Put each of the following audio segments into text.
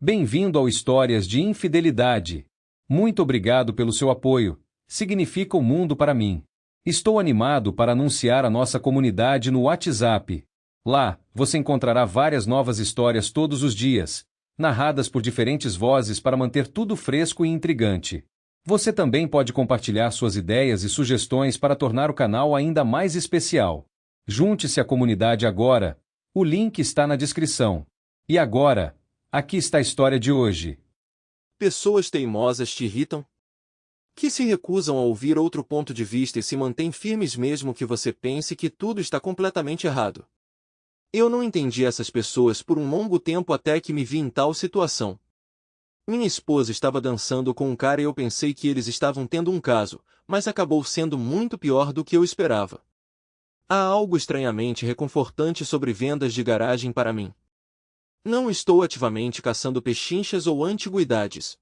Bem-vindo ao Histórias de Infidelidade. Muito obrigado pelo seu apoio. Significa o mundo para mim. Estou animado para anunciar a nossa comunidade no WhatsApp. Lá, você encontrará várias novas histórias todos os dias, narradas por diferentes vozes para manter tudo fresco e intrigante. Você também pode compartilhar suas ideias e sugestões para tornar o canal ainda mais especial. Junte-se à comunidade agora. O link está na descrição. E agora, aqui está a história de hoje. Pessoas teimosas te irritam? Que se recusam a ouvir outro ponto de vista e se mantêm firmes mesmo que você pense que tudo está completamente errado. Eu não entendi essas pessoas por um longo tempo até que me vi em tal situação. Minha esposa estava dançando com um cara e eu pensei que eles estavam tendo um caso, mas acabou sendo muito pior do que eu esperava. Há algo estranhamente reconfortante sobre vendas de garagem para mim. Não estou ativamente caçando pechinchas ou antiguidades.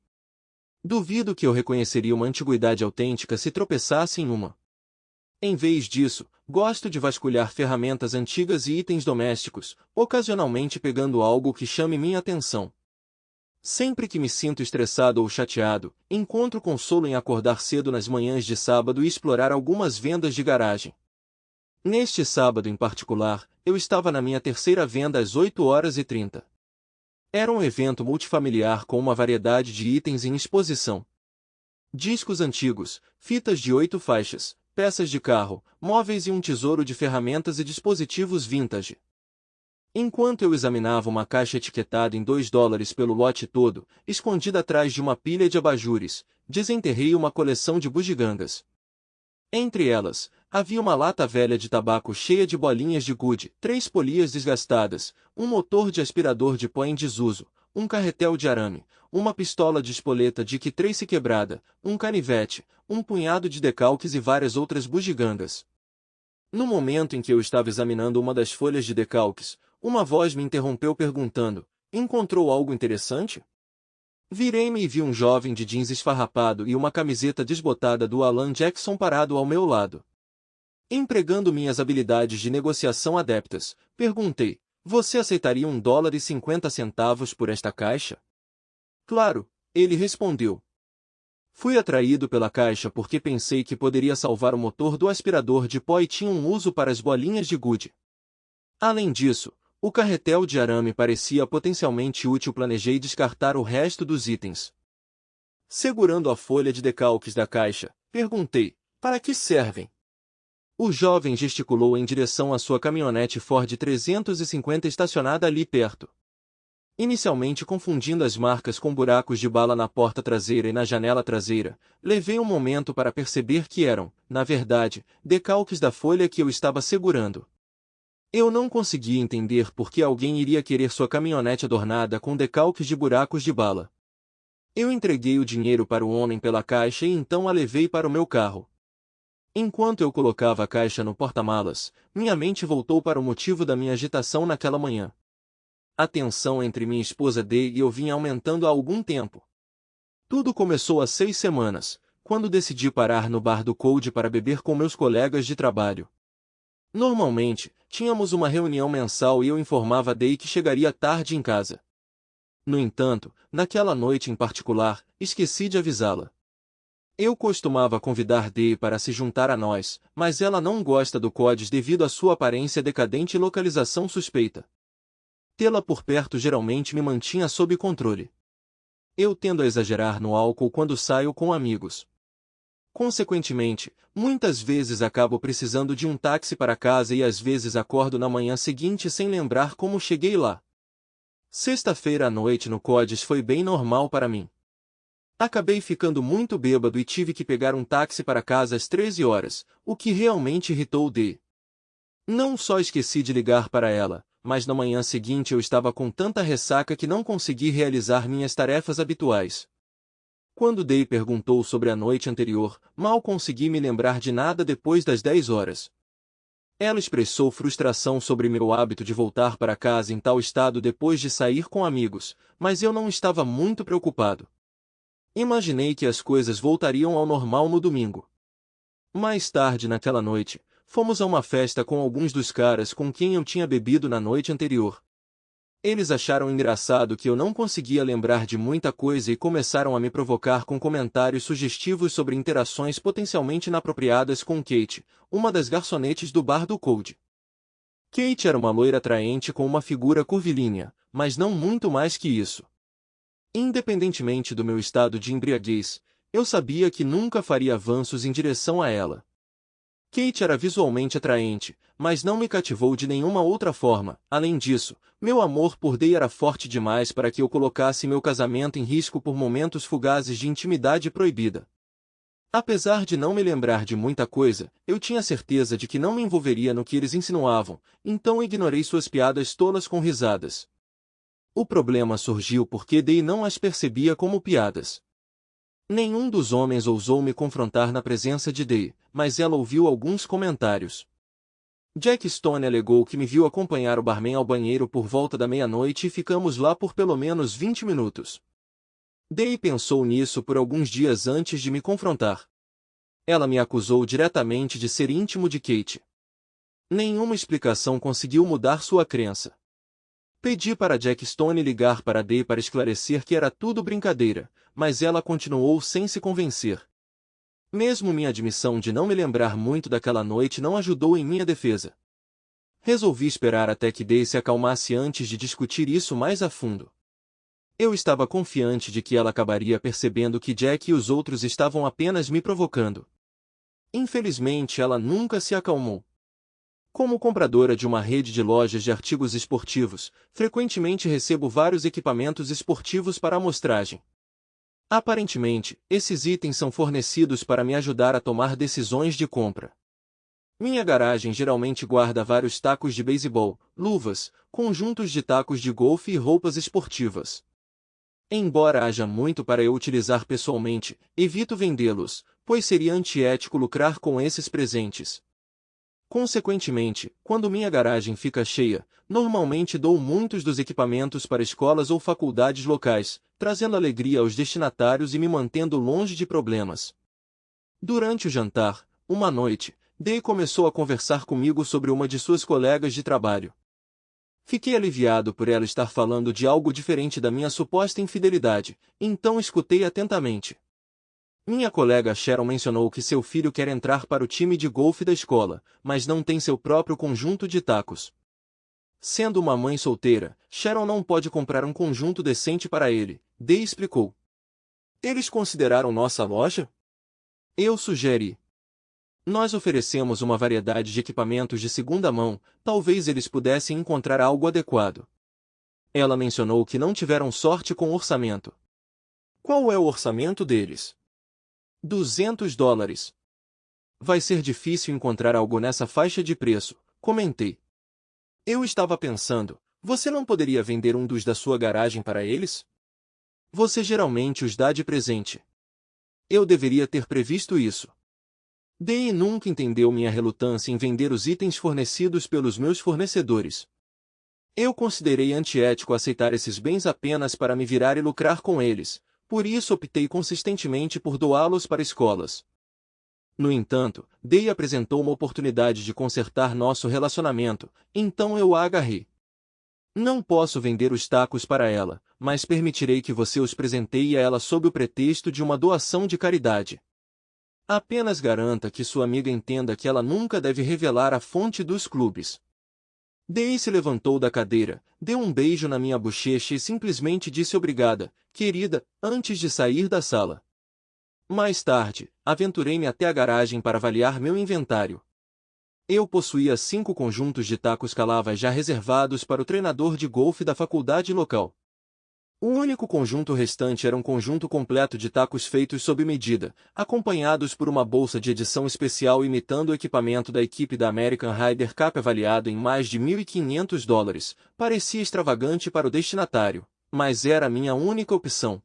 Duvido que eu reconheceria uma antiguidade autêntica se tropeçasse em uma. Em vez disso, gosto de vasculhar ferramentas antigas e itens domésticos, ocasionalmente pegando algo que chame minha atenção. Sempre que me sinto estressado ou chateado, encontro consolo em acordar cedo nas manhãs de sábado e explorar algumas vendas de garagem. Neste sábado em particular, eu estava na minha terceira venda às 8h30. Era um evento multifamiliar com uma variedade de itens em exposição. Discos antigos, fitas de 8 faixas, peças de carro, móveis e um tesouro de ferramentas e dispositivos vintage. Enquanto eu examinava uma caixa etiquetada em $2 pelo lote todo, escondida atrás de uma pilha de abajures, desenterrei uma coleção de bugigangas. Entre elas, havia uma lata velha de tabaco cheia de bolinhas de gude, 3 polias desgastadas, um motor de aspirador de pó em desuso, um carretel de arame, uma pistola de espoleta Dick Tracy quebrada, um canivete, um punhado de decalques e várias outras bugigangas. No momento em que eu estava examinando uma das folhas de decalques, uma voz me interrompeu perguntando: "Encontrou algo interessante?" Virei-me e vi um jovem de jeans esfarrapado e uma camiseta desbotada do Alan Jackson parado ao meu lado. Empregando minhas habilidades de negociação adeptas, perguntei: "Você aceitaria $1,50 por esta caixa?" "Claro", ele respondeu. Fui atraído pela caixa porque pensei que poderia salvar o motor do aspirador de pó e tinha um uso para as bolinhas de gude. Além disso, o carretel de arame parecia potencialmente útil. Planejei descartar o resto dos itens. Segurando a folha de decalques da caixa, perguntei: "Para que servem?" O jovem gesticulou em direção à sua caminhonete Ford 350 estacionada ali perto. Inicialmente confundindo as marcas com buracos de bala na porta traseira e na janela traseira, levei um momento para perceber que eram, na verdade, decalques da folha que eu estava segurando. Eu não conseguia entender por que alguém iria querer sua caminhonete adornada com decalques de buracos de bala. Eu entreguei o dinheiro para o homem pela caixa e então a levei para o meu carro. Enquanto eu colocava a caixa no porta-malas, minha mente voltou para o motivo da minha agitação naquela manhã. A tensão entre minha esposa Dee e eu vinha aumentando há algum tempo. Tudo começou há 6 semanas, quando decidi parar no bar do Code para beber com meus colegas de trabalho. Normalmente, tínhamos uma reunião mensal e eu informava Dee que chegaria tarde em casa. No entanto, naquela noite em particular, esqueci de avisá-la. Eu costumava convidar Dee para se juntar a nós, mas ela não gosta do Codes devido à sua aparência decadente e localização suspeita. Tê-la por perto geralmente me mantinha sob controle. Eu tendo a exagerar no álcool quando saio com amigos. Consequentemente, muitas vezes acabo precisando de um táxi para casa e às vezes acordo na manhã seguinte sem lembrar como cheguei lá. Sexta-feira à noite no Codes foi bem normal para mim. Acabei ficando muito bêbado e tive que pegar um táxi para casa às 13 horas, o que realmente irritou Dee. Não só esqueci de ligar para ela, mas na manhã seguinte eu estava com tanta ressaca que não consegui realizar minhas tarefas habituais. Quando Dee perguntou sobre a noite anterior, mal consegui me lembrar de nada depois das 10 horas. Ela expressou frustração sobre meu hábito de voltar para casa em tal estado depois de sair com amigos, mas eu não estava muito preocupado. Imaginei que as coisas voltariam ao normal no domingo. Mais tarde naquela noite, fomos a uma festa com alguns dos caras com quem eu tinha bebido na noite anterior. Eles acharam engraçado que eu não conseguia lembrar de muita coisa e começaram a me provocar com comentários sugestivos sobre interações potencialmente inapropriadas com Kate, uma das garçonetes do bar do Code. Kate era uma loira atraente com uma figura curvilínea, mas não muito mais que isso. Independentemente do meu estado de embriaguez, eu sabia que nunca faria avanços em direção a ela. Kate era visualmente atraente, mas não me cativou de nenhuma outra forma. Além disso, meu amor por Day era forte demais para que eu colocasse meu casamento em risco por momentos fugazes de intimidade proibida. Apesar de não me lembrar de muita coisa, eu tinha certeza de que não me envolveria no que eles insinuavam, então ignorei suas piadas tolas com risadas. O problema surgiu porque Day não as percebia como piadas. Nenhum dos homens ousou me confrontar na presença de Day, mas ela ouviu alguns comentários. Jack Stone alegou que me viu acompanhar o barman ao banheiro por volta da meia-noite e ficamos lá por pelo menos 20 minutos. Day pensou nisso por alguns dias antes de me confrontar. Ela me acusou diretamente de ser íntimo de Kate. Nenhuma explicação conseguiu mudar sua crença. Pedi para Jack Stone ligar para Day para esclarecer que era tudo brincadeira, mas ela continuou sem se convencer. Mesmo minha admissão de não me lembrar muito daquela noite não ajudou em minha defesa. Resolvi esperar até que Day se acalmasse antes de discutir isso mais a fundo. Eu estava confiante de que ela acabaria percebendo que Jack e os outros estavam apenas me provocando. Infelizmente, ela nunca se acalmou. Como compradora de uma rede de lojas de artigos esportivos, frequentemente recebo vários equipamentos esportivos para amostragem. Aparentemente, esses itens são fornecidos para me ajudar a tomar decisões de compra. Minha garagem geralmente guarda vários tacos de beisebol, luvas, conjuntos de tacos de golfe e roupas esportivas. Embora haja muito para eu utilizar pessoalmente, evito vendê-los, pois seria antiético lucrar com esses presentes. Consequentemente, quando minha garagem fica cheia, normalmente dou muitos dos equipamentos para escolas ou faculdades locais, trazendo alegria aos destinatários e me mantendo longe de problemas. Durante o jantar, uma noite, Day começou a conversar comigo sobre uma de suas colegas de trabalho. Fiquei aliviado por ela estar falando de algo diferente da minha suposta infidelidade, então escutei atentamente. Minha colega Sharon mencionou que seu filho quer entrar para o time de golfe da escola, mas não tem seu próprio conjunto de tacos. Sendo uma mãe solteira, Sharon não pode comprar um conjunto decente para ele, Day explicou. Eles consideraram nossa loja? Eu sugeri. Nós oferecemos uma variedade de equipamentos de segunda mão, talvez eles pudessem encontrar algo adequado. Ela mencionou que não tiveram sorte com o orçamento. Qual é o orçamento deles? $200. Vai ser difícil encontrar algo nessa faixa de preço, comentei. Eu estava pensando, você não poderia vender um dos da sua garagem para eles? Você geralmente os dá de presente. Eu deveria ter previsto isso. Day nunca entendeu minha relutância em vender os itens fornecidos pelos meus fornecedores. Eu considerei antiético aceitar esses bens apenas para me virar e lucrar com eles, por isso optei consistentemente por doá-los para escolas. No entanto, Day apresentou uma oportunidade de consertar nosso relacionamento, então eu a agarrei. Não posso vender os tacos para ela, mas permitirei que você os presenteie a ela sob o pretexto de uma doação de caridade. Apenas garanta que sua amiga entenda que ela nunca deve revelar a fonte dos clubes. Day se levantou da cadeira, deu um beijo na minha bochecha e simplesmente disse obrigada, querida, antes de sair da sala. Mais tarde, aventurei-me até a garagem para avaliar meu inventário. Eu possuía 5 conjuntos de tacos calavas já reservados para o treinador de golfe da faculdade local. O único conjunto restante era um conjunto completo de tacos feitos sob medida, acompanhados por uma bolsa de edição especial imitando o equipamento da equipe da American Ryder Cup avaliado em mais de $1.500. Parecia extravagante para o destinatário, mas era a minha única opção.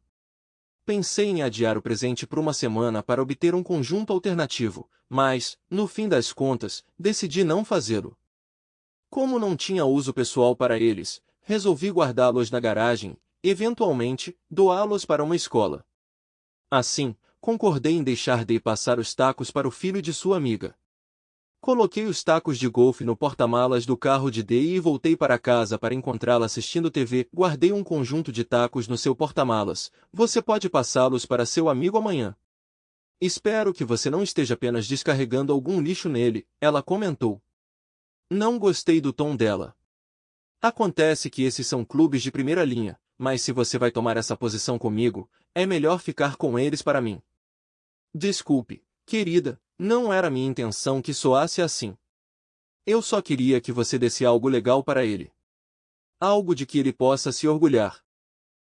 Pensei em adiar o presente por uma semana para obter um conjunto alternativo, mas, no fim das contas, decidi não fazê-lo. Como não tinha uso pessoal para eles, resolvi guardá-los na garagem, eventualmente, doá-los para uma escola. Assim, concordei em deixar Day passar os tacos para o filho de sua amiga. Coloquei os tacos de golfe no porta-malas do carro de Dei e voltei para casa para encontrá-la assistindo TV. Guardei um conjunto de tacos no seu porta-malas. Você pode passá-los para seu amigo amanhã. Espero que você não esteja apenas descarregando algum lixo nele, ela comentou. Não gostei do tom dela. Acontece que esses são clubes de primeira linha, mas se você vai tomar essa posição comigo, é melhor ficar com eles para mim. Desculpe, querida, não era minha intenção que soasse assim. Eu só queria que você desse algo legal para ele. Algo de que ele possa se orgulhar.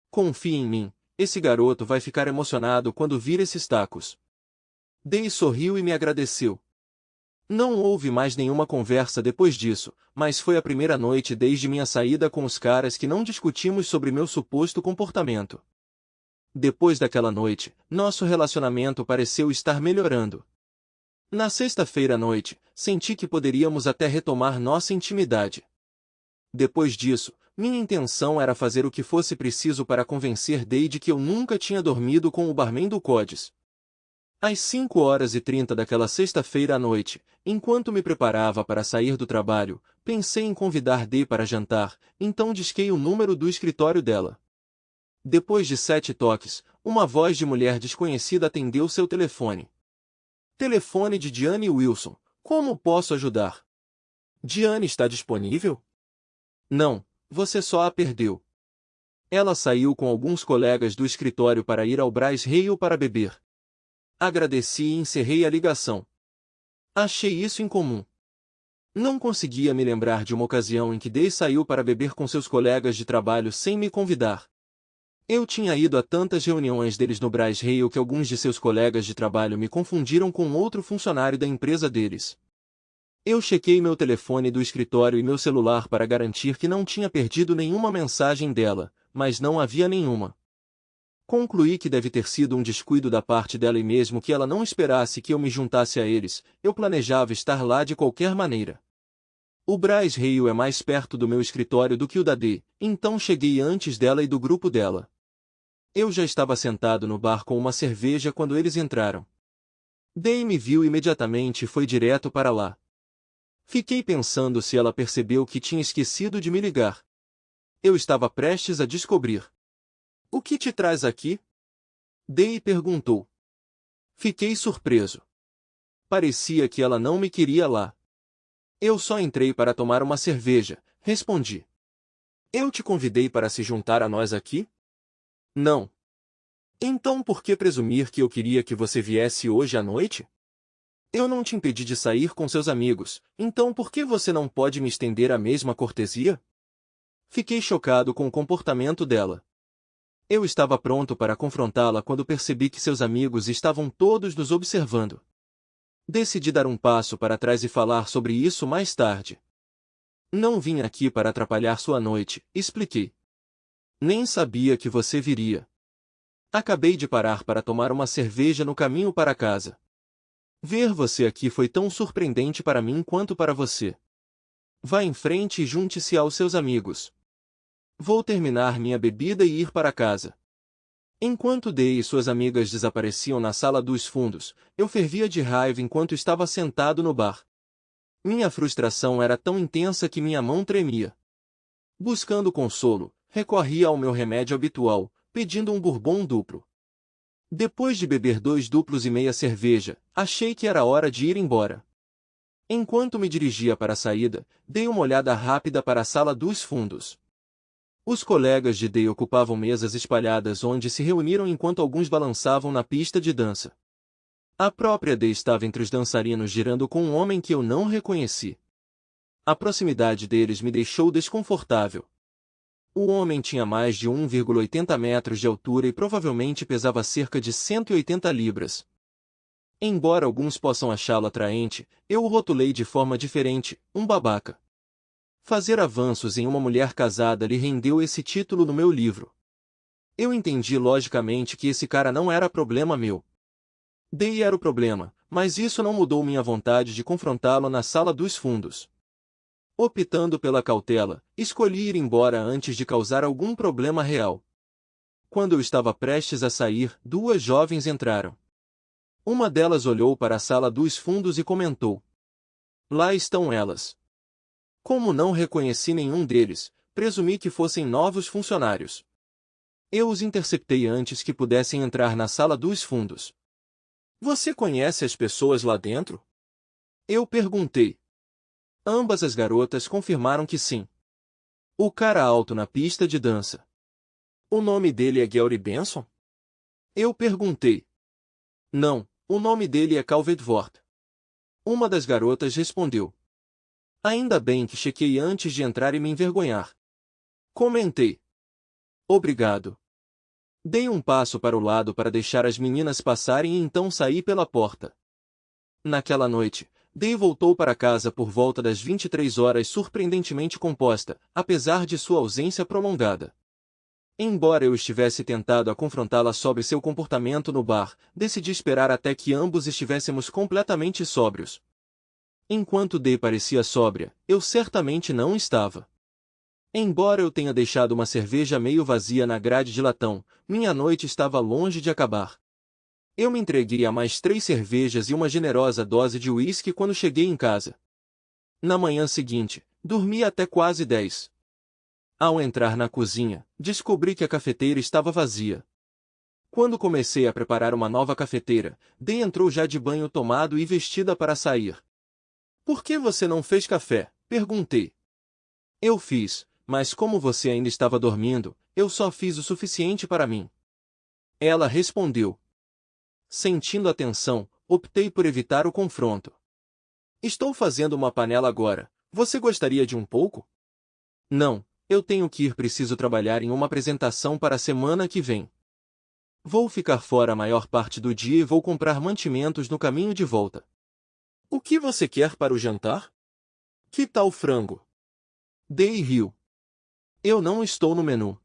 Confie em mim, esse garoto vai ficar emocionado quando vir esses tacos. Dei sorriu e me agradeceu. Não houve mais nenhuma conversa depois disso, mas foi a primeira noite desde minha saída com os caras que não discutimos sobre meu suposto comportamento. Depois daquela noite, nosso relacionamento pareceu estar melhorando. Na sexta-feira à noite, senti que poderíamos até retomar nossa intimidade. Depois disso, minha intenção era fazer o que fosse preciso para convencer Deide que eu nunca tinha dormido com o barman do Codes. Às 5h30 daquela sexta-feira à noite, enquanto me preparava para sair do trabalho, pensei em convidar Dei para jantar, então disquei o número do escritório dela. Depois de 7 toques, uma voz de mulher desconhecida atendeu seu telefone. Telefone de Diane Wilson. Como posso ajudar? Diane está disponível? Não, você só a perdeu. Ela saiu com alguns colegas do escritório para ir ao Braz Rail para beber. Agradeci e encerrei a ligação. Achei isso incomum. Não conseguia me lembrar de uma ocasião em que Dei saiu para beber com seus colegas de trabalho sem me convidar. Eu tinha ido a tantas reuniões deles no Braz Rail que alguns de seus colegas de trabalho me confundiram com outro funcionário da empresa deles. Eu chequei meu telefone do escritório e meu celular para garantir que não tinha perdido nenhuma mensagem dela, mas não havia nenhuma. Concluí que deve ter sido um descuido da parte dela e mesmo que ela não esperasse que eu me juntasse a eles, eu planejava estar lá de qualquer maneira. O Braz Rail é mais perto do meu escritório do que o da Dee, então cheguei antes dela e do grupo dela. Eu já estava sentado no bar com uma cerveja quando eles entraram. Dee me viu imediatamente e foi direto para lá. Fiquei pensando se ela percebeu que tinha esquecido de me ligar. Eu estava prestes a descobrir. O que te traz aqui? Dee perguntou. Fiquei surpreso. Parecia que ela não me queria lá. Eu só entrei para tomar uma cerveja, respondi. Eu te convidei para se juntar a nós aqui? Não. Então por que presumir que eu queria que você viesse hoje à noite? Eu não te impedi de sair com seus amigos, então por que você não pode me estender a mesma cortesia? Fiquei chocado com o comportamento dela. Eu estava pronto para confrontá-la quando percebi que seus amigos estavam todos nos observando. Decidi dar um passo para trás e falar sobre isso mais tarde. Não vim aqui para atrapalhar sua noite, expliquei. Nem sabia que você viria. Acabei de parar para tomar uma cerveja no caminho para casa. Ver você aqui foi tão surpreendente para mim quanto para você. Vá em frente e junte-se aos seus amigos. Vou terminar minha bebida e ir para casa. Enquanto Dee e suas amigas desapareciam na sala dos fundos, eu fervia de raiva enquanto estava sentado no bar. Minha frustração era tão intensa que minha mão tremia. Buscando consolo, recorri ao meu remédio habitual, pedindo um bourbon duplo. Depois de beber 2 duplos e meia cerveja, achei que era hora de ir embora. Enquanto me dirigia para a saída, dei uma olhada rápida para a sala dos fundos. Os colegas de Dee ocupavam mesas espalhadas onde se reuniram enquanto alguns balançavam na pista de dança. A própria Dee estava entre os dançarinos girando com um homem que eu não reconheci. A proximidade deles me deixou desconfortável. O homem tinha mais de 1,80 metros de altura e provavelmente pesava cerca de 180 libras. Embora alguns possam achá-lo atraente, eu o rotulei de forma diferente, um babaca. Fazer avanços em uma mulher casada lhe rendeu esse título no meu livro. Eu entendi logicamente que esse cara não era problema meu. Dee era o problema, mas isso não mudou minha vontade de confrontá-lo na sala dos fundos. Optando pela cautela, escolhi ir embora antes de causar algum problema real. Quando eu estava prestes a sair, 2 jovens entraram. Uma delas olhou para a sala dos fundos e comentou. Lá estão elas. Como não reconheci nenhum deles, presumi que fossem novos funcionários. Eu os interceptei antes que pudessem entrar na sala dos fundos. Você conhece as pessoas lá dentro? Eu perguntei. Ambas as garotas confirmaram que sim. O cara alto na pista de dança. O nome dele é Gary Benson? Eu perguntei. Não, o nome dele é Calvedvort. Uma das garotas respondeu. Ainda bem que chequei antes de entrar e me envergonhar. Comentei. Obrigado. Dei um passo para o lado para deixar as meninas passarem e então saí pela porta. Naquela noite, Day voltou para casa por volta das 23 horas surpreendentemente composta, apesar de sua ausência prolongada. Embora eu estivesse tentado a confrontá-la sobre seu comportamento no bar, decidi esperar até que ambos estivéssemos completamente sóbrios. Enquanto Day parecia sóbria, eu certamente não estava. Embora eu tenha deixado uma cerveja meio vazia na grade de latão, minha noite estava longe de acabar. Eu me entreguei a mais 3 cervejas e uma generosa dose de uísque quando cheguei em casa. Na manhã seguinte, dormi até quase 10. Ao entrar na cozinha, descobri que a cafeteira estava vazia. Quando comecei a preparar uma nova cafeteira, Day entrou já de banho tomado e vestida para sair. Por que você não fez café? Perguntei. Eu fiz, mas como você ainda estava dormindo, eu só fiz o suficiente para mim. Ela respondeu. Sentindo a tensão, optei por evitar o confronto. Estou fazendo uma panela agora. Você gostaria de um pouco? Não, eu tenho que ir, preciso trabalhar em uma apresentação para a semana que vem. Vou ficar fora a maior parte do dia e vou comprar mantimentos no caminho de volta. O que você quer para o jantar? Que tal frango? Day riu. Eu não estou no menu.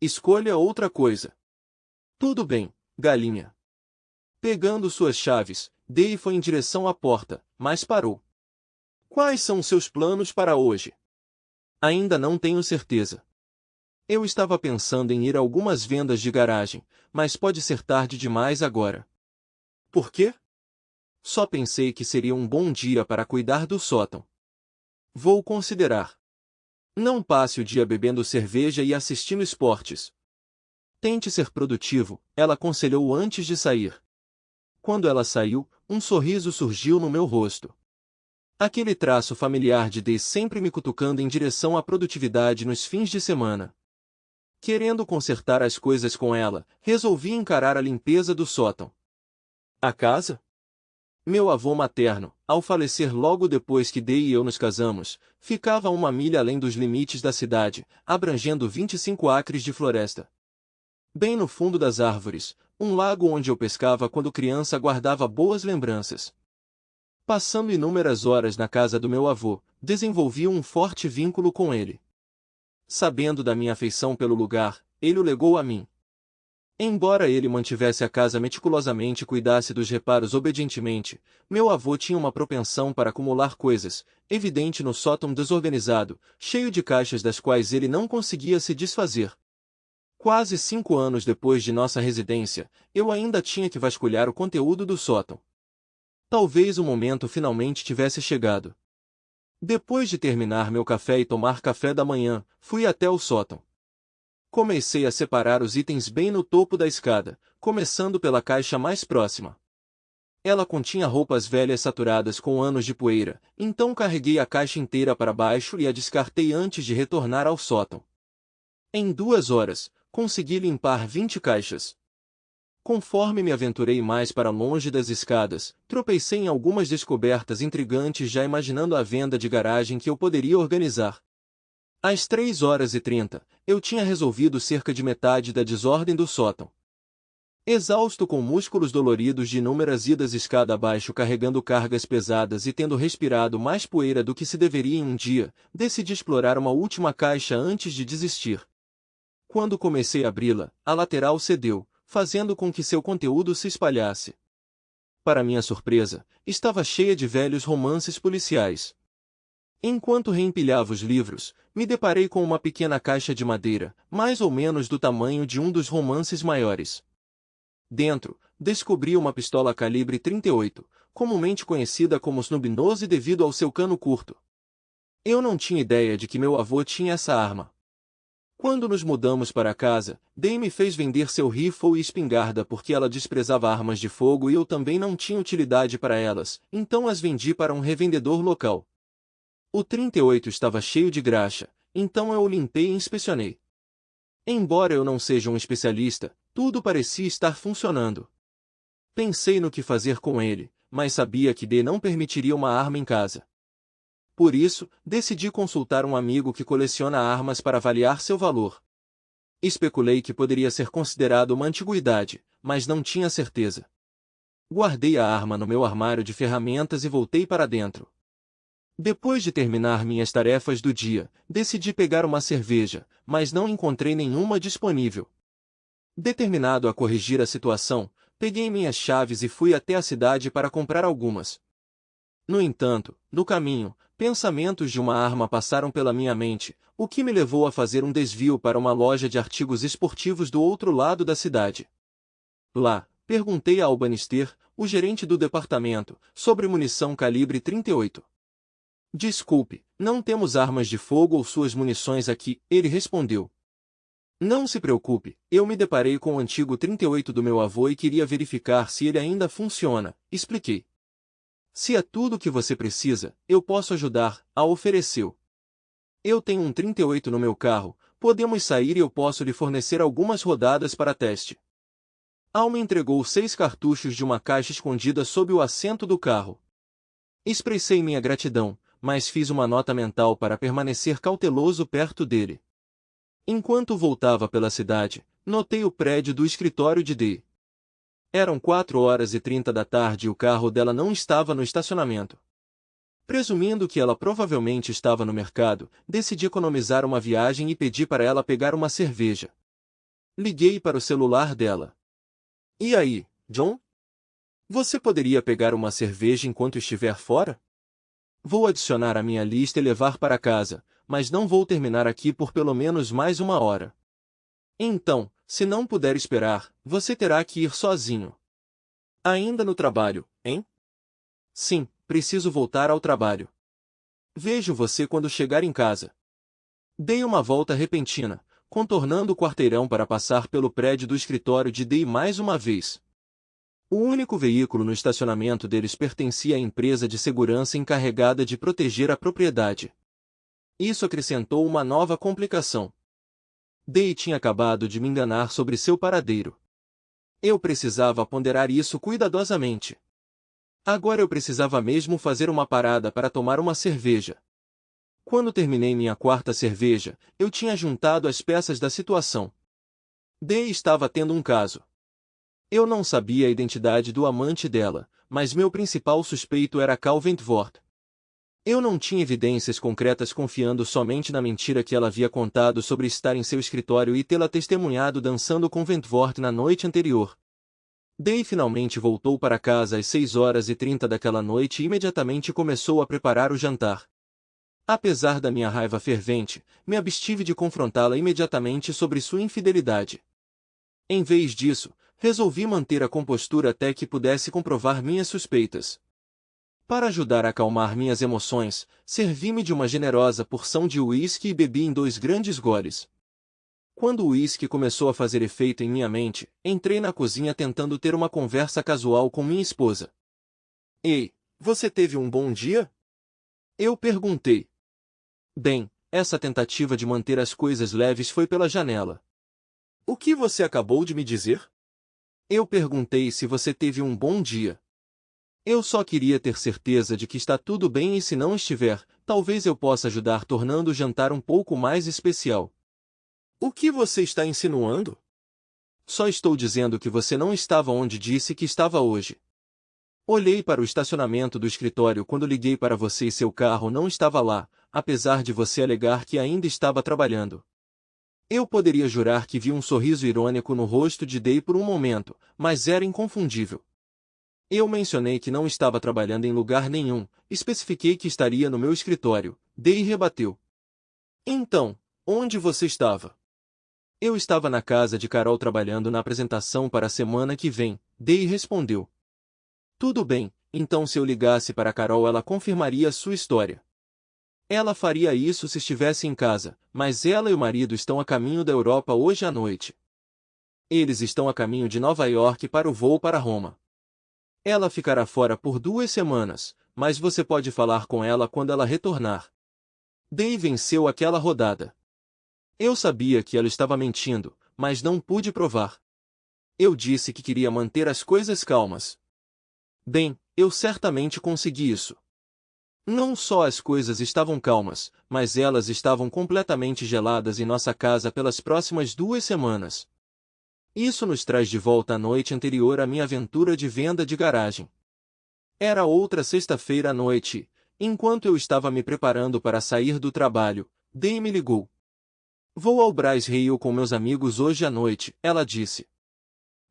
Escolha outra coisa. Tudo bem, galinha. Pegando suas chaves, Day foi em direção à porta, mas parou. Quais são seus planos para hoje? Ainda não tenho certeza. Eu estava pensando em ir a algumas vendas de garagem, mas pode ser tarde demais agora. Por quê? Só pensei que seria um bom dia para cuidar do sótão. Vou considerar. Não passe o dia bebendo cerveja e assistindo esportes. Tente ser produtivo, ela aconselhou antes de sair. Quando ela saiu, um sorriso surgiu no meu rosto. Aquele traço familiar de Day sempre me cutucando em direção à produtividade nos fins de semana. Querendo consertar as coisas com ela, resolvi encarar a limpeza do sótão. A casa? Meu avô materno, ao falecer logo depois que Day e eu nos casamos, ficava a 1 milha além dos limites da cidade, abrangendo 25 acres de floresta. Bem no fundo das árvores, um lago onde eu pescava quando criança guardava boas lembranças. Passando inúmeras horas na casa do meu avô, desenvolvi um forte vínculo com ele. Sabendo da minha afeição pelo lugar, ele o legou a mim. Embora ele mantivesse a casa meticulosamente e cuidasse dos reparos obedientemente, meu avô tinha uma propensão para acumular coisas, evidente no sótão desorganizado, cheio de caixas das quais ele não conseguia se desfazer. Quase 5 anos depois de nossa residência, eu ainda tinha que vasculhar o conteúdo do sótão. Talvez o momento finalmente tivesse chegado. Depois de terminar meu café e tomar café da manhã, fui até o sótão. Comecei a separar os itens bem no topo da escada, começando pela caixa mais próxima. Ela continha roupas velhas saturadas com anos de poeira, então carreguei a caixa inteira para baixo e a descartei antes de retornar ao sótão. Em 2 horas, consegui limpar 20 caixas. Conforme me aventurei mais para longe das escadas, tropecei em algumas descobertas intrigantes já imaginando a venda de garagem que eu poderia organizar. Às 3h30, eu tinha resolvido cerca de metade da desordem do sótão. Exausto com músculos doloridos de inúmeras idas escada abaixo carregando cargas pesadas e tendo respirado mais poeira do que se deveria em um dia, decidi explorar uma última caixa antes de desistir. Quando comecei a abri-la, a lateral cedeu, fazendo com que seu conteúdo se espalhasse. Para minha surpresa, estava cheia de velhos romances policiais. Enquanto reempilhava os livros, me deparei com uma pequena caixa de madeira, mais ou menos do tamanho de um dos romances maiores. Dentro, descobri uma pistola calibre 38, comumente conhecida como Snub-Nose devido ao seu cano curto. Eu não tinha ideia de que meu avô tinha essa arma. Quando nos mudamos para casa, Dei me fez vender seu rifle e espingarda porque ela desprezava armas de fogo e eu também não tinha utilidade para elas, então as vendi para um revendedor local. O 38 estava cheio de graxa, então eu o limpei e inspecionei. Embora eu não seja um especialista, tudo parecia estar funcionando. Pensei no que fazer com ele, mas sabia que Dei não permitiria uma arma em casa. Por isso, decidi consultar um amigo que coleciona armas para avaliar seu valor. Especulei que poderia ser considerado uma antiguidade, mas não tinha certeza. Guardei a arma no meu armário de ferramentas e voltei para dentro. Depois de terminar minhas tarefas do dia, decidi pegar uma cerveja, mas não encontrei nenhuma disponível. Determinado a corrigir a situação, peguei minhas chaves e fui até a cidade para comprar algumas. No entanto, no caminho, pensamentos de uma arma passaram pela minha mente, o que me levou a fazer um desvio para uma loja de artigos esportivos do outro lado da cidade. Lá, perguntei a Albanister, o gerente do departamento, sobre munição calibre 38. Desculpe, não temos armas de fogo ou suas munições aqui, ele respondeu. Não se preocupe, eu me deparei com o antigo 38 do meu avô e queria verificar se ele ainda funciona, expliquei. Se é tudo o que você precisa, eu posso ajudar, ofereceu. Eu tenho um 38 no meu carro, podemos sair e eu posso lhe fornecer algumas rodadas para teste. Al me entregou 6 cartuchos de uma caixa escondida sob o assento do carro. Expressei minha gratidão, mas fiz uma nota mental para permanecer cauteloso perto dele. Enquanto voltava pela cidade, notei o prédio do escritório de Dei. Eram 4h30 da tarde e o carro dela não estava no estacionamento. Presumindo que ela provavelmente estava no mercado, decidi economizar uma viagem e pedi para ela pegar uma cerveja. Liguei para o celular dela. E aí, John? Você poderia pegar uma cerveja enquanto estiver fora? Vou adicionar à minha lista e levar para casa, mas não vou terminar aqui por pelo menos mais 1 hora. Então, se não puder esperar, você terá que ir sozinho. Ainda no trabalho, hein? Sim, preciso voltar ao trabalho. Vejo você quando chegar em casa. Dei uma volta repentina, contornando o quarteirão para passar pelo prédio do escritório de Dei mais uma vez. O único veículo no estacionamento deles pertencia à empresa de segurança encarregada de proteger a propriedade. Isso acrescentou uma nova complicação. Dei tinha acabado de me enganar sobre seu paradeiro. Eu precisava ponderar isso cuidadosamente. Agora eu precisava mesmo fazer uma parada para tomar uma cerveja. Quando terminei minha 4ª cerveja, eu tinha juntado as peças da situação. Dei estava tendo um caso. Eu não sabia a identidade do amante dela, mas meu principal suspeito era Cal Wentworth. Eu não tinha evidências concretas confiando somente na mentira que ela havia contado sobre estar em seu escritório e tê-la testemunhado dançando com Wentworth na noite anterior. Dei finalmente voltou para casa às 6h30 daquela noite e imediatamente começou a preparar o jantar. Apesar da minha raiva fervente, me abstive de confrontá-la imediatamente sobre sua infidelidade. Em vez disso, resolvi manter a compostura até que pudesse comprovar minhas suspeitas. Para ajudar a acalmar minhas emoções, servi-me de uma generosa porção de uísque e bebi em 2 grandes goles. Quando o uísque começou a fazer efeito em minha mente, entrei na cozinha tentando ter uma conversa casual com minha esposa. Ei, você teve um bom dia? Eu perguntei. Bem, essa tentativa de manter as coisas leves foi pela janela. O que você acabou de me dizer? Eu perguntei se você teve um bom dia. Eu só queria ter certeza de que está tudo bem e se não estiver, talvez eu possa ajudar tornando o jantar um pouco mais especial. O que você está insinuando? Só estou dizendo que você não estava onde disse que estava hoje. Olhei para o estacionamento do escritório quando liguei para você e seu carro não estava lá, apesar de você alegar que ainda estava trabalhando. Eu poderia jurar que vi um sorriso irônico no rosto de Dei por um momento, mas era inconfundível. Eu mencionei que não estava trabalhando em lugar nenhum, especifiquei que estaria no meu escritório. Dei rebateu. Então, onde você estava? Eu estava na casa de Carol trabalhando na apresentação para a semana que vem. Dei respondeu. Tudo bem, então se eu ligasse para Carol ela confirmaria sua história. Ela faria isso se estivesse em casa, mas ela e o marido estão a caminho da Europa hoje à noite. Eles estão a caminho de Nova York para o voo para Roma. Ela ficará fora por 2 semanas, mas você pode falar com ela quando ela retornar. Dave venceu aquela rodada. Eu sabia que ela estava mentindo, mas não pude provar. Eu disse que queria manter as coisas calmas. Bem, eu certamente consegui isso. Não só as coisas estavam calmas, mas elas estavam completamente geladas em nossa casa pelas próximas 2 semanas. Isso nos traz de volta à noite anterior à minha aventura de venda de garagem. Era outra sexta-feira à noite, enquanto eu estava me preparando para sair do trabalho, Dei me ligou. Vou ao Bryce Hill com meus amigos hoje à noite, ela disse.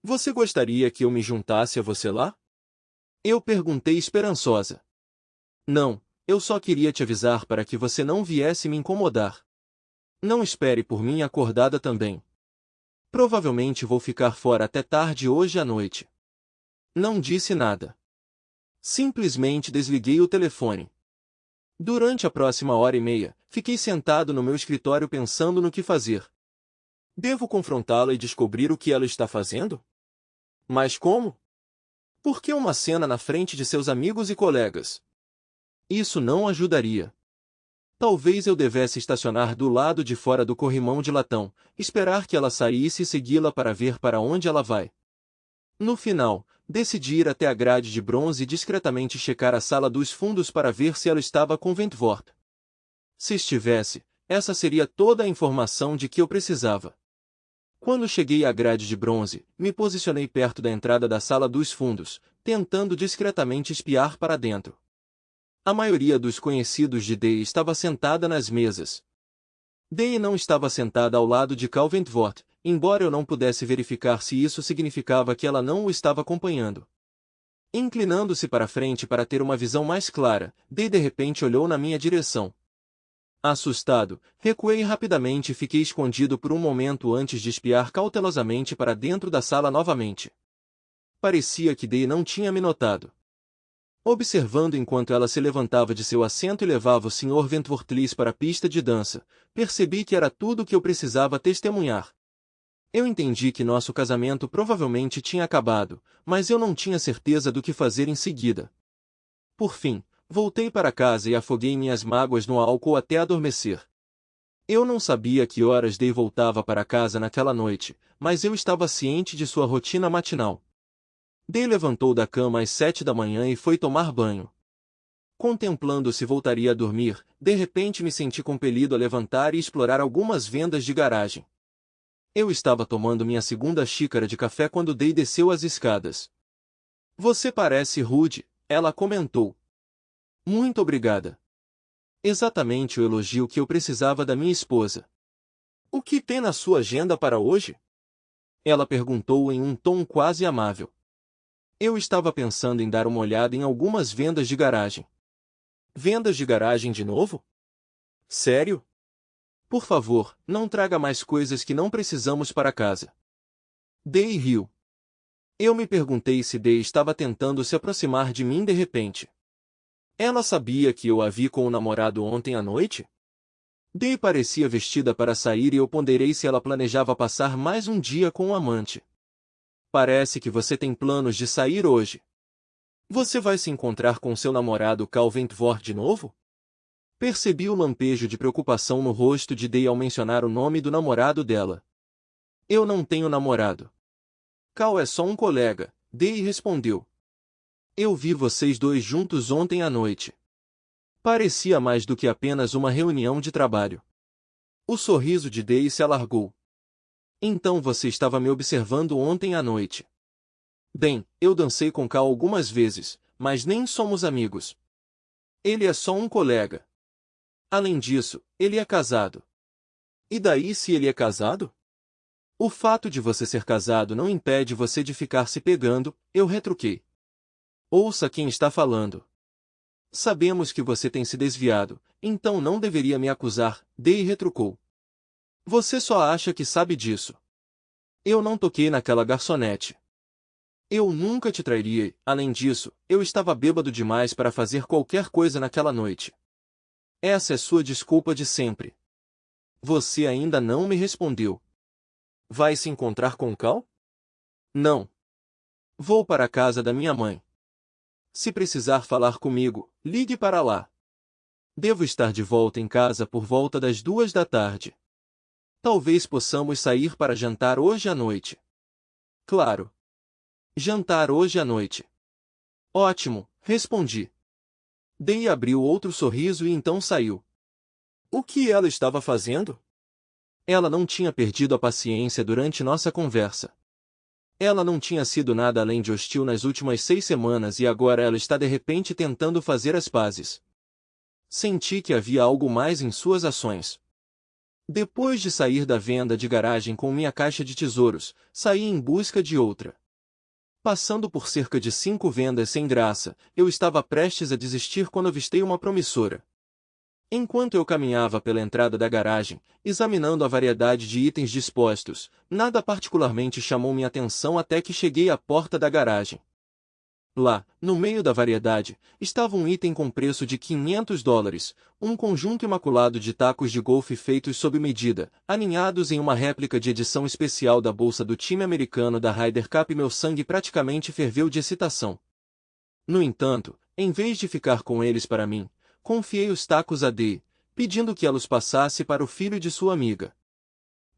Você gostaria que eu me juntasse a você lá? Eu perguntei esperançosa. Não, eu só queria te avisar para que você não viesse me incomodar. Não espere por mim acordada também. Provavelmente vou ficar fora até tarde hoje à noite. Não disse nada. Simplesmente desliguei o telefone. Durante a próxima hora e meia, fiquei sentado no meu escritório pensando no que fazer. Devo confrontá-la e descobrir o que ela está fazendo? Mas como? Por que uma cena na frente de seus amigos e colegas? Isso não ajudaria. Talvez eu devesse estacionar do lado de fora do corrimão de latão, esperar que ela saísse e segui-la para ver para onde ela vai. No final, decidi ir até a grade de bronze e discretamente checar a sala dos fundos para ver se ela estava com Wentworth. Se estivesse, essa seria toda a informação de que eu precisava. Quando cheguei à grade de bronze, me posicionei perto da entrada da sala dos fundos, tentando discretamente espiar para dentro. A maioria dos conhecidos de Day estava sentada nas mesas. Day não estava sentada ao lado de Cal Wentworth, embora eu não pudesse verificar se isso significava que ela não o estava acompanhando. Inclinando-se para frente para ter uma visão mais clara, Day de repente olhou na minha direção. Assustado, recuei rapidamente e fiquei escondido por um momento antes de espiar cautelosamente para dentro da sala novamente. Parecia que Day não tinha me notado. Observando enquanto ela se levantava de seu assento e levava o Sr. Wentworth para a pista de dança, percebi que era tudo o que eu precisava testemunhar. Eu entendi que nosso casamento provavelmente tinha acabado, mas eu não tinha certeza do que fazer em seguida. Por fim, voltei para casa e afoguei minhas mágoas no álcool até adormecer. Eu não sabia que horas Day voltava para casa naquela noite, mas eu estava ciente de sua rotina matinal. Day levantou da cama às 7 da manhã e foi tomar banho. Contemplando se voltaria a dormir, de repente me senti compelido a levantar e explorar algumas vendas de garagem. Eu estava tomando minha segunda xícara de café quando Day desceu as escadas. Você parece rude, ela comentou. Muito obrigada. Exatamente o elogio que eu precisava da minha esposa. O que tem na sua agenda para hoje? Ela perguntou em um tom quase amável. Eu estava pensando em dar uma olhada em algumas vendas de garagem. Vendas de garagem de novo? Sério? Por favor, não traga mais coisas que não precisamos para casa. Day riu. Eu me perguntei se Day estava tentando se aproximar de mim de repente. Ela sabia que eu a vi com o namorado ontem à noite? Day parecia vestida para sair e eu ponderei se ela planejava passar mais um dia com o amante. Parece que você tem planos de sair hoje. Você vai se encontrar com seu namorado Cal Wentworth de novo? Percebi o lampejo de preocupação no rosto de Day ao mencionar o nome do namorado dela. Eu não tenho namorado. Cal é só um colega, Day respondeu. Eu vi vocês dois juntos ontem à noite. Parecia mais do que apenas uma reunião de trabalho. O sorriso de Day se alargou. Então você estava me observando ontem à noite. Bem, eu dancei com Cal algumas vezes, mas nem somos amigos. Ele é só um colega. Além disso, ele é casado. E daí se ele é casado? O fato de você ser casado não impede você de ficar se pegando, eu retruquei. Ouça quem está falando. Sabemos que você tem se desviado, então não deveria me acusar, Day retrucou. Você só acha que sabe disso. Eu não toquei naquela garçonete. Eu nunca te trairia, além disso, eu estava bêbado demais para fazer qualquer coisa naquela noite. Essa é sua desculpa de sempre. Você ainda não me respondeu. Vai se encontrar com Cal? Não. Vou para a casa da minha mãe. Se precisar falar comigo, ligue para lá. Devo estar de volta em casa por volta das 2 da tarde. Talvez possamos sair para jantar hoje à noite. Claro. Jantar hoje à noite. Ótimo, respondi. Dei abriu outro sorriso e então saiu. O que ela estava fazendo? Ela não tinha perdido a paciência durante nossa conversa. Ela não tinha sido nada além de hostil nas últimas 6 semanas e agora ela está de repente tentando fazer as pazes. Senti que havia algo mais em suas ações. Depois de sair da venda de garagem com minha caixa de tesouros, saí em busca de outra. Passando por cerca de 5 vendas sem graça, eu estava prestes a desistir quando avistei uma promissora. Enquanto eu caminhava pela entrada da garagem, examinando a variedade de itens dispostos, nada particularmente chamou minha atenção até que cheguei à porta da garagem. Lá, no meio da variedade, estava um item com preço de $500, um conjunto imaculado de tacos de golfe feitos sob medida, aninhados em uma réplica de edição especial da bolsa do time americano da Ryder Cup. Meu sangue praticamente ferveu de excitação. No entanto, em vez de ficar com eles para mim, confiei os tacos a Dee, pedindo que ela os passasse para o filho de sua amiga.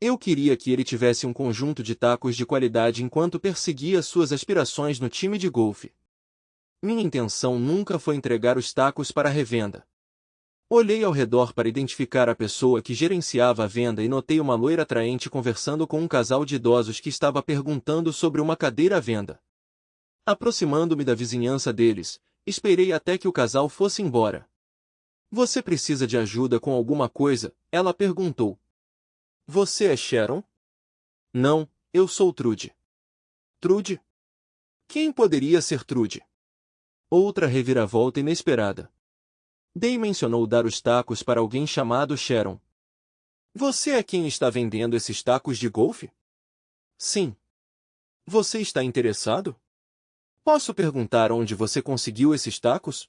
Eu queria que ele tivesse um conjunto de tacos de qualidade enquanto perseguia suas aspirações no time de golfe. Minha intenção nunca foi entregar os tacos para a revenda. Olhei ao redor para identificar a pessoa que gerenciava a venda e notei uma loira atraente conversando com um casal de idosos que estava perguntando sobre uma cadeira à venda. Aproximando-me da vizinhança deles, esperei até que o casal fosse embora. Você precisa de ajuda com alguma coisa? Ela perguntou. Você é Sharon? Não, eu sou Trude. Trude? Quem poderia ser Trude? Outra reviravolta inesperada. Dee mencionou dar os tacos para alguém chamado Sharon. Você é quem está vendendo esses tacos de golfe? Sim. Você está interessado? Posso perguntar onde você conseguiu esses tacos?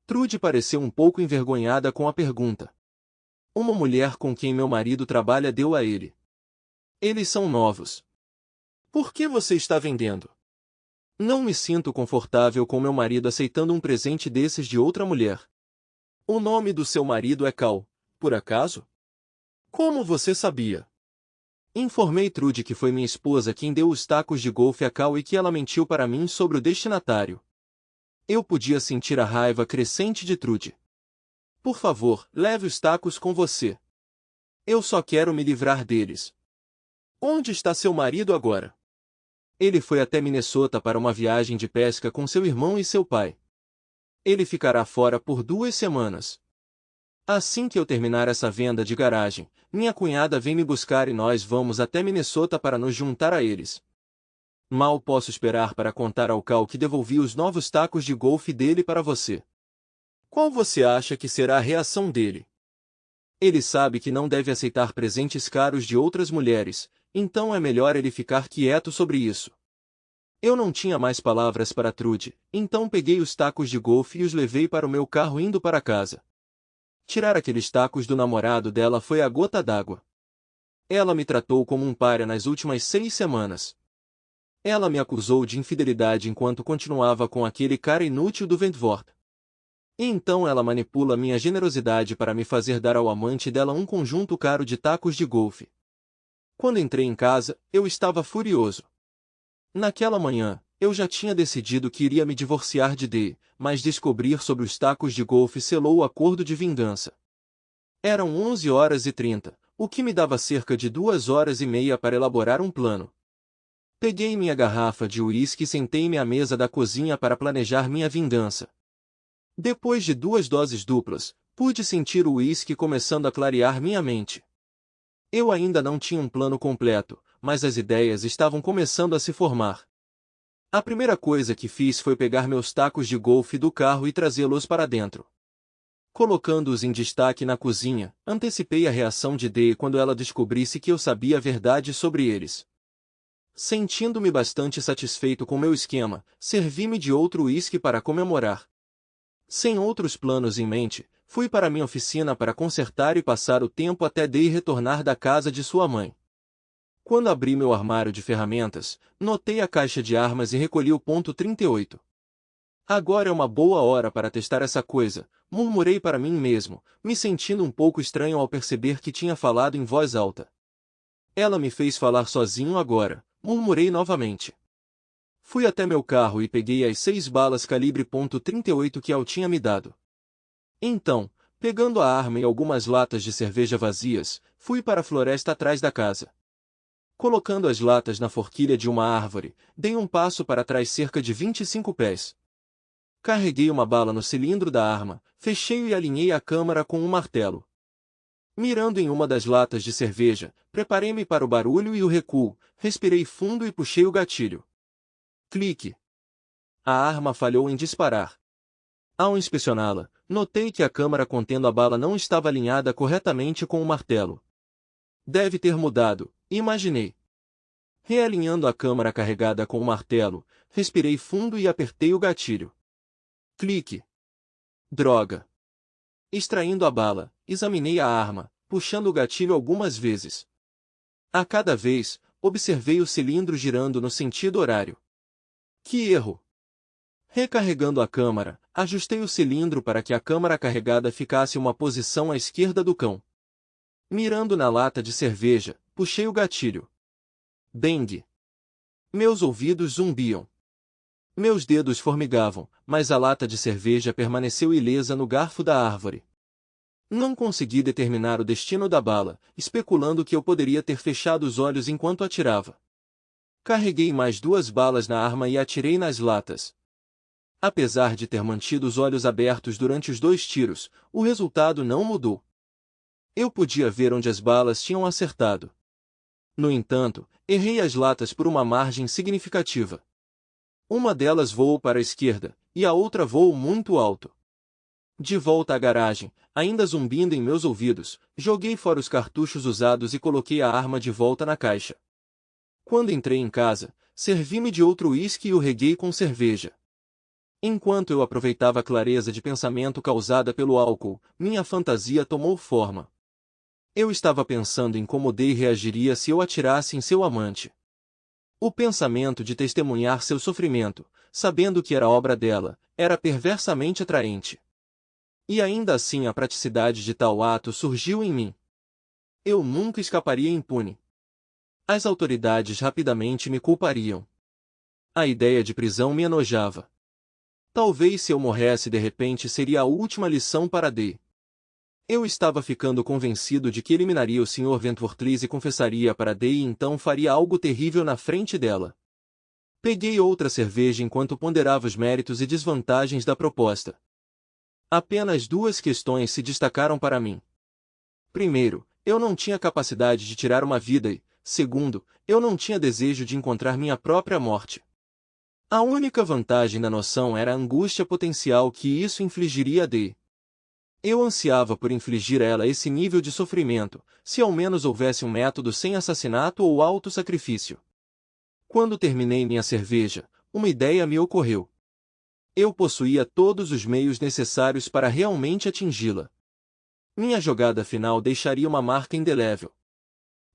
Trude pareceu um pouco envergonhada com a pergunta. Uma mulher com quem meu marido trabalha deu a ele. Eles são novos. Por que você está vendendo? Não me sinto confortável com meu marido aceitando um presente desses de outra mulher. O nome do seu marido é Cal, por acaso? Como você sabia? Informei Trude que foi minha esposa quem deu os tacos de golfe a Cal e que ela mentiu para mim sobre o destinatário. Eu podia sentir a raiva crescente de Trude. Por favor, leve os tacos com você. Eu só quero me livrar deles. Onde está seu marido agora? Ele foi até Minnesota para uma viagem de pesca com seu irmão e seu pai. Ele ficará fora por 2 semanas. Assim que eu terminar essa venda de garagem, minha cunhada vem me buscar e nós vamos até Minnesota para nos juntar a eles. Mal posso esperar para contar ao Cal que devolvi os novos tacos de golfe dele para você. Qual você acha que será a reação dele? Ele sabe que não deve aceitar presentes caros de outras mulheres, então é melhor ele ficar quieto sobre isso. Eu não tinha mais palavras para Trude, então peguei os tacos de golfe e os levei para o meu carro indo para casa. Tirar aqueles tacos do namorado dela foi a gota d'água. Ela me tratou como um pária nas últimas 6 semanas. Ela me acusou de infidelidade enquanto continuava com aquele cara inútil do Wentworth. E então ela manipula minha generosidade para me fazer dar ao amante dela um conjunto caro de tacos de golfe. Quando entrei em casa, eu estava furioso. Naquela manhã, eu já tinha decidido que iria me divorciar de Dee, mas descobrir sobre os tacos de golfe selou o acordo de vingança. Eram 11h30, o que me dava cerca de 2h30 para elaborar um plano. Peguei minha garrafa de uísque e sentei-me à mesa da cozinha para planejar minha vingança. Depois de 2 doses duplas, pude sentir o uísque começando a clarear minha mente. Eu ainda não tinha um plano completo, mas as ideias estavam começando a se formar. A primeira coisa que fiz foi pegar meus tacos de golfe do carro e trazê-los para dentro. Colocando-os em destaque na cozinha, antecipei a reação de Dee quando ela descobrisse que eu sabia a verdade sobre eles. Sentindo-me bastante satisfeito com meu esquema, servi-me de outro uísque para comemorar. Sem outros planos em mente, fui para minha oficina para consertar e passar o tempo até Dee retornar da casa de sua mãe. Quando abri meu armário de ferramentas, notei a caixa de armas e recolhi o ponto 38. Agora é uma boa hora para testar essa coisa, murmurei para mim mesmo, me sentindo um pouco estranho ao perceber que tinha falado em voz alta. Ela me fez falar sozinho agora, murmurei novamente. Fui até meu carro e peguei as 6 balas calibre .38 que Al tinha me dado. Então, pegando a arma e algumas latas de cerveja vazias, fui para a floresta atrás da casa. Colocando as latas na forquilha de uma árvore, dei um passo para trás cerca de 25 pés. Carreguei uma bala no cilindro da arma, fechei e alinhei a câmara com um martelo. Mirando em uma das latas de cerveja, preparei-me para o barulho e o recuo, respirei fundo e puxei o gatilho. Clique. A arma falhou em disparar. Ao inspecioná-la, notei que a câmara contendo a bala não estava alinhada corretamente com o martelo. Deve ter mudado, imaginei. Realinhando a câmara carregada com o martelo, respirei fundo e apertei o gatilho. Clique. Droga. Extraindo a bala, examinei a arma, puxando o gatilho algumas vezes. A cada vez, observei o cilindro girando no sentido horário. Que erro! Recarregando a câmara, ajustei o cilindro para que a câmara carregada ficasse uma posição à esquerda do cão. Mirando na lata de cerveja, puxei o gatilho. Bang! Meus ouvidos zumbiam. Meus dedos formigavam, mas a lata de cerveja permaneceu ilesa no garfo da árvore. Não consegui determinar o destino da bala, especulando que eu poderia ter fechado os olhos enquanto atirava. Carreguei mais 2 balas na arma e atirei nas latas. Apesar de ter mantido os olhos abertos durante os 2 tiros, o resultado não mudou. Eu podia ver onde as balas tinham acertado. No entanto, errei as latas por uma margem significativa. Uma delas voou para a esquerda, e a outra voou muito alto. De volta à garagem, ainda zumbindo em meus ouvidos, joguei fora os cartuchos usados e coloquei a arma de volta na caixa. Quando entrei em casa, servi-me de outro uísque e o reguei com cerveja. Enquanto eu aproveitava a clareza de pensamento causada pelo álcool, minha fantasia tomou forma. Eu estava pensando em como Dee reagiria se eu atirasse em seu amante. O pensamento de testemunhar seu sofrimento, sabendo que era obra dela, era perversamente atraente. E ainda assim a praticidade de tal ato surgiu em mim. Eu nunca escaparia impune. As autoridades rapidamente me culpariam. A ideia de prisão me enojava. Talvez se eu morresse de repente seria a última lição para Dee. Eu estava ficando convencido de que eliminaria o Sr. Ventworth e confessaria para Dee e então faria algo terrível na frente dela. Peguei outra cerveja enquanto ponderava os méritos e desvantagens da proposta. Apenas 2 questões se destacaram para mim. Primeiro, eu não tinha capacidade de tirar uma vida e, segundo, eu não tinha desejo de encontrar minha própria morte. A única vantagem da noção era a angústia potencial que isso infligiria a Dee. Eu ansiava por infligir a ela esse nível de sofrimento, se ao menos houvesse um método sem assassinato ou auto-sacrifício. Quando terminei minha cerveja, uma ideia me ocorreu. Eu possuía todos os meios necessários para realmente atingi-la. Minha jogada final deixaria uma marca indelével.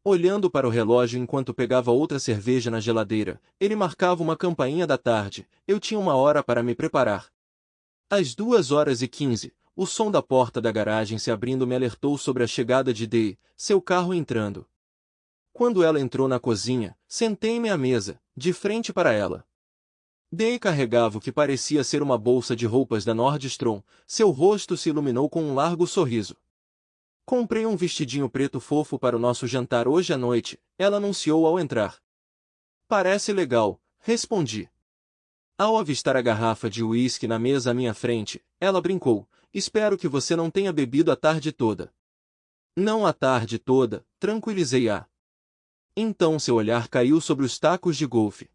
Olhando para o relógio enquanto pegava outra cerveja na geladeira, ele marcava uma campainha da tarde, eu tinha 1 hora para me preparar. Às 2h15, o som da porta da garagem se abrindo me alertou sobre a chegada de Dee, seu carro entrando. Quando ela entrou na cozinha, sentei-me à mesa, de frente para ela. Dee carregava o que parecia ser uma bolsa de roupas da Nordstrom, seu rosto se iluminou com um largo sorriso. Comprei um vestidinho preto fofo para o nosso jantar hoje à noite, ela anunciou ao entrar. Parece legal, respondi. Ao avistar a garrafa de uísque na mesa à minha frente, ela brincou, espero que você não tenha bebido a tarde toda. Não a tarde toda, tranquilizei-a. Então seu olhar caiu sobre os tacos de golfe.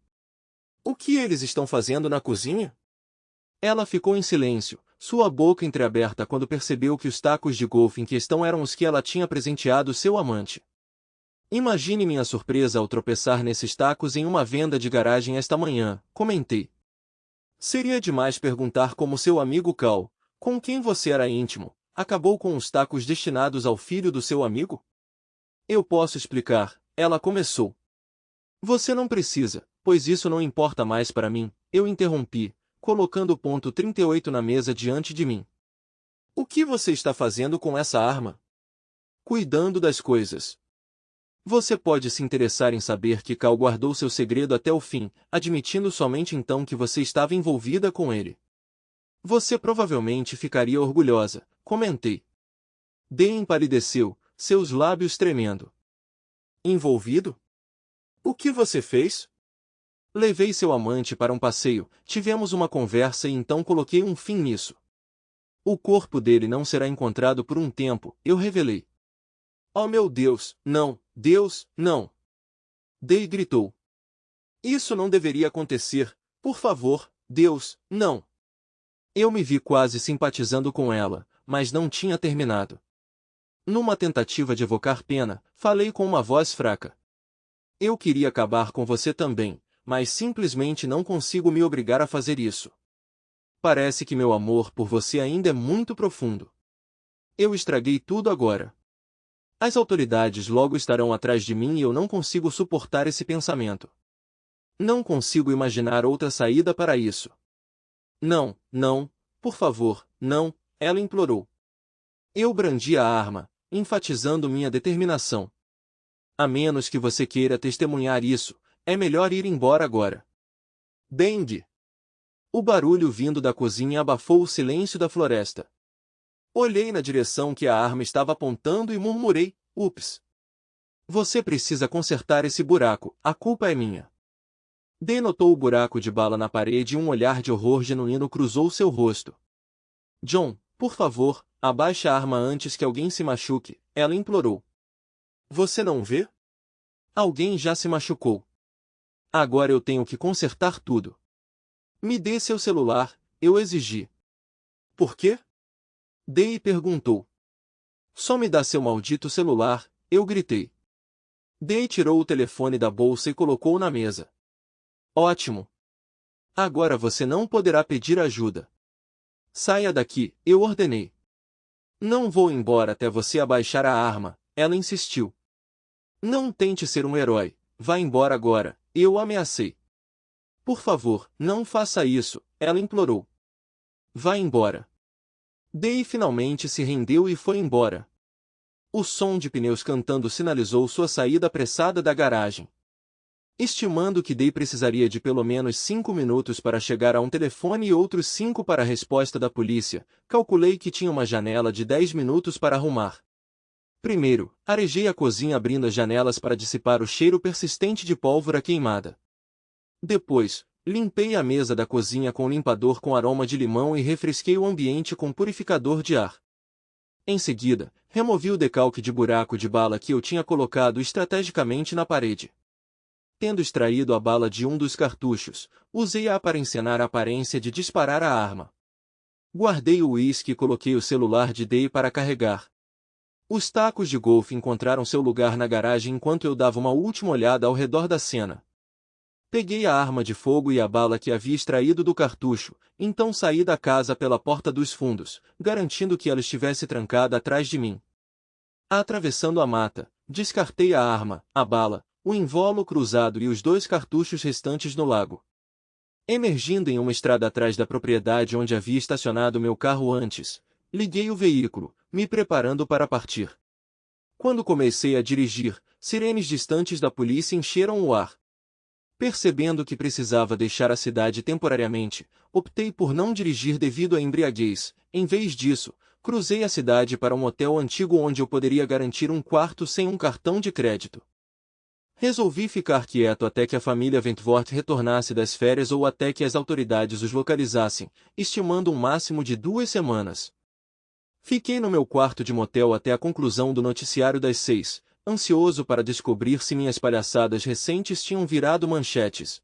O que eles estão fazendo na cozinha? Ela ficou em silêncio, sua boca entreaberta quando percebeu que os tacos de golfe em questão eram os que ela tinha presenteado seu amante. Imagine minha surpresa ao tropeçar nesses tacos em uma venda de garagem esta manhã, comentei. Seria demais perguntar como seu amigo Cal, com quem você era íntimo, acabou com os tacos destinados ao filho do seu amigo? Eu posso explicar, ela começou. Você não precisa, pois isso não importa mais para mim, eu interrompi, colocando o ponto 38 na mesa diante de mim. O que você está fazendo com essa arma? Cuidando das coisas. Você pode se interessar em saber que Cal guardou seu segredo até o fim, admitindo somente então que você estava envolvida com ele. Você provavelmente ficaria orgulhosa, comentei. Dee empalideceu, seus lábios tremendo. Envolvido? O que você fez? Levei seu amante para um passeio, tivemos uma conversa e então coloquei um fim nisso. O corpo dele não será encontrado por um tempo, eu revelei. Oh meu Deus, não, Deus, não! Dei gritou. Isso não deveria acontecer, por favor, Deus, não! Eu me vi quase simpatizando com ela, mas não tinha terminado. Numa tentativa de evocar pena, falei com uma voz fraca. Eu queria acabar com você também, mas simplesmente não consigo me obrigar a fazer isso. Parece que meu amor por você ainda é muito profundo. Eu estraguei tudo agora. As autoridades logo estarão atrás de mim e eu não consigo suportar esse pensamento. Não consigo imaginar outra saída para isso. Não, não, por favor, não, ela implorou. Eu brandi a arma, enfatizando minha determinação. A menos que você queira testemunhar isso, é melhor ir embora agora. Dandy! O barulho vindo da cozinha abafou o silêncio da floresta. Olhei na direção que a arma estava apontando e murmurei, ups. Você precisa consertar esse buraco, a culpa é minha. Dee notou o buraco de bala na parede e um olhar de horror genuíno cruzou seu rosto. John, por favor, abaixe a arma antes que alguém se machuque, ela implorou. Você não vê? Alguém já se machucou. Agora eu tenho que consertar tudo. Me dê seu celular, eu exigi. Por quê? Dee perguntou. Só me dá seu maldito celular, eu gritei. Dee tirou o telefone da bolsa e colocou na mesa. Ótimo. Agora você não poderá pedir ajuda. Saia daqui, eu ordenei. Não vou embora até você abaixar a arma, ela insistiu. Não tente ser um herói, vá embora agora, eu ameacei. Por favor, não faça isso, ela implorou. Vá embora. Dee finalmente se rendeu e foi embora. O som de pneus cantando sinalizou sua saída apressada da garagem. Estimando que Dee precisaria de pelo menos 5 minutos para chegar a um telefone e outros 5 para a resposta da polícia, calculei que tinha uma janela de 10 minutos para arrumar. Primeiro, arejei a cozinha abrindo as janelas para dissipar o cheiro persistente de pólvora queimada. Depois, limpei a mesa da cozinha com limpador com aroma de limão e refresquei o ambiente com purificador de ar. Em seguida, removi o decalque de buraco de bala que eu tinha colocado estrategicamente na parede. Tendo extraído a bala de um dos cartuchos, usei-a para encenar a aparência de disparar a arma. Guardei o uísque e coloquei o celular de Dee para carregar. Os tacos de golfe encontraram seu lugar na garagem enquanto eu dava uma última olhada ao redor da cena. Peguei a arma de fogo e a bala que havia extraído do cartucho, então saí da casa pela porta dos fundos, garantindo que ela estivesse trancada atrás de mim. Atravessando a mata, descartei a arma, a bala, o invólucro usado e os 2 cartuchos restantes no lago. Emergindo em uma estrada atrás da propriedade onde havia estacionado meu carro antes, liguei o veículo, me preparando para partir. Quando comecei a dirigir, sirenes distantes da polícia encheram o ar. Percebendo que precisava deixar a cidade temporariamente, optei por não dirigir devido à embriaguez. Em vez disso, cruzei a cidade para um hotel antigo onde eu poderia garantir um quarto sem um cartão de crédito. Resolvi ficar quieto até que a família Wentworth retornasse das férias ou até que as autoridades os localizassem, estimando um máximo de 2 semanas. Fiquei no meu quarto de motel até a conclusão do noticiário das 6, ansioso para descobrir se minhas palhaçadas recentes tinham virado manchetes.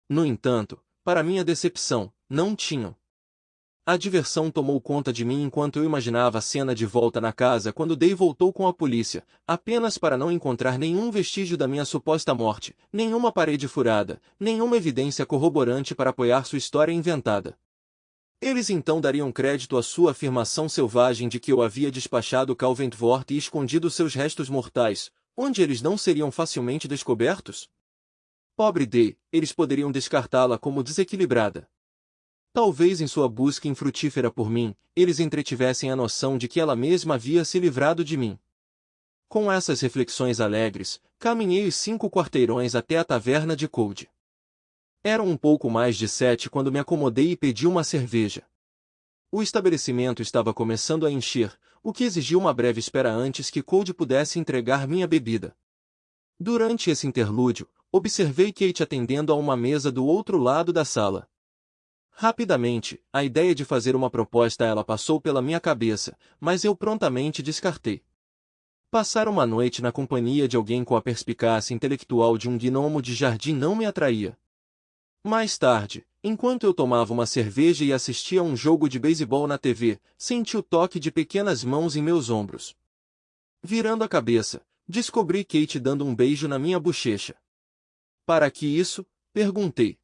No entanto, para minha decepção, não tinham. A diversão tomou conta de mim enquanto eu imaginava a cena de volta na casa quando Day voltou com a polícia, apenas para não encontrar nenhum vestígio da minha suposta morte, nenhuma parede furada, nenhuma evidência corroborante para apoiar sua história inventada. Eles então dariam crédito à sua afirmação selvagem de que eu havia despachado Cal Wentworth e escondido seus restos mortais, onde eles não seriam facilmente descobertos? Pobre Day, eles poderiam descartá-la como desequilibrada. Talvez em sua busca infrutífera por mim, eles entretivessem a noção de que ela mesma havia se livrado de mim. Com essas reflexões alegres, caminhei os 5 quarteirões até a taverna de Cold. Eram um pouco mais de 7 quando me acomodei e pedi uma cerveja. O estabelecimento estava começando a encher, o que exigiu uma breve espera antes que Cold pudesse entregar minha bebida. Durante esse interlúdio, observei Kate atendendo a uma mesa do outro lado da sala. Rapidamente, a ideia de fazer uma proposta a ela passou pela minha cabeça, mas eu prontamente descartei. Passar uma noite na companhia de alguém com a perspicácia intelectual de um gnomo de jardim não me atraía. Mais tarde, enquanto eu tomava uma cerveja e assistia a um jogo de beisebol na TV, senti o toque de pequenas mãos em meus ombros. Virando a cabeça, descobri Kate dando um beijo na minha bochecha. Para que isso? Perguntei.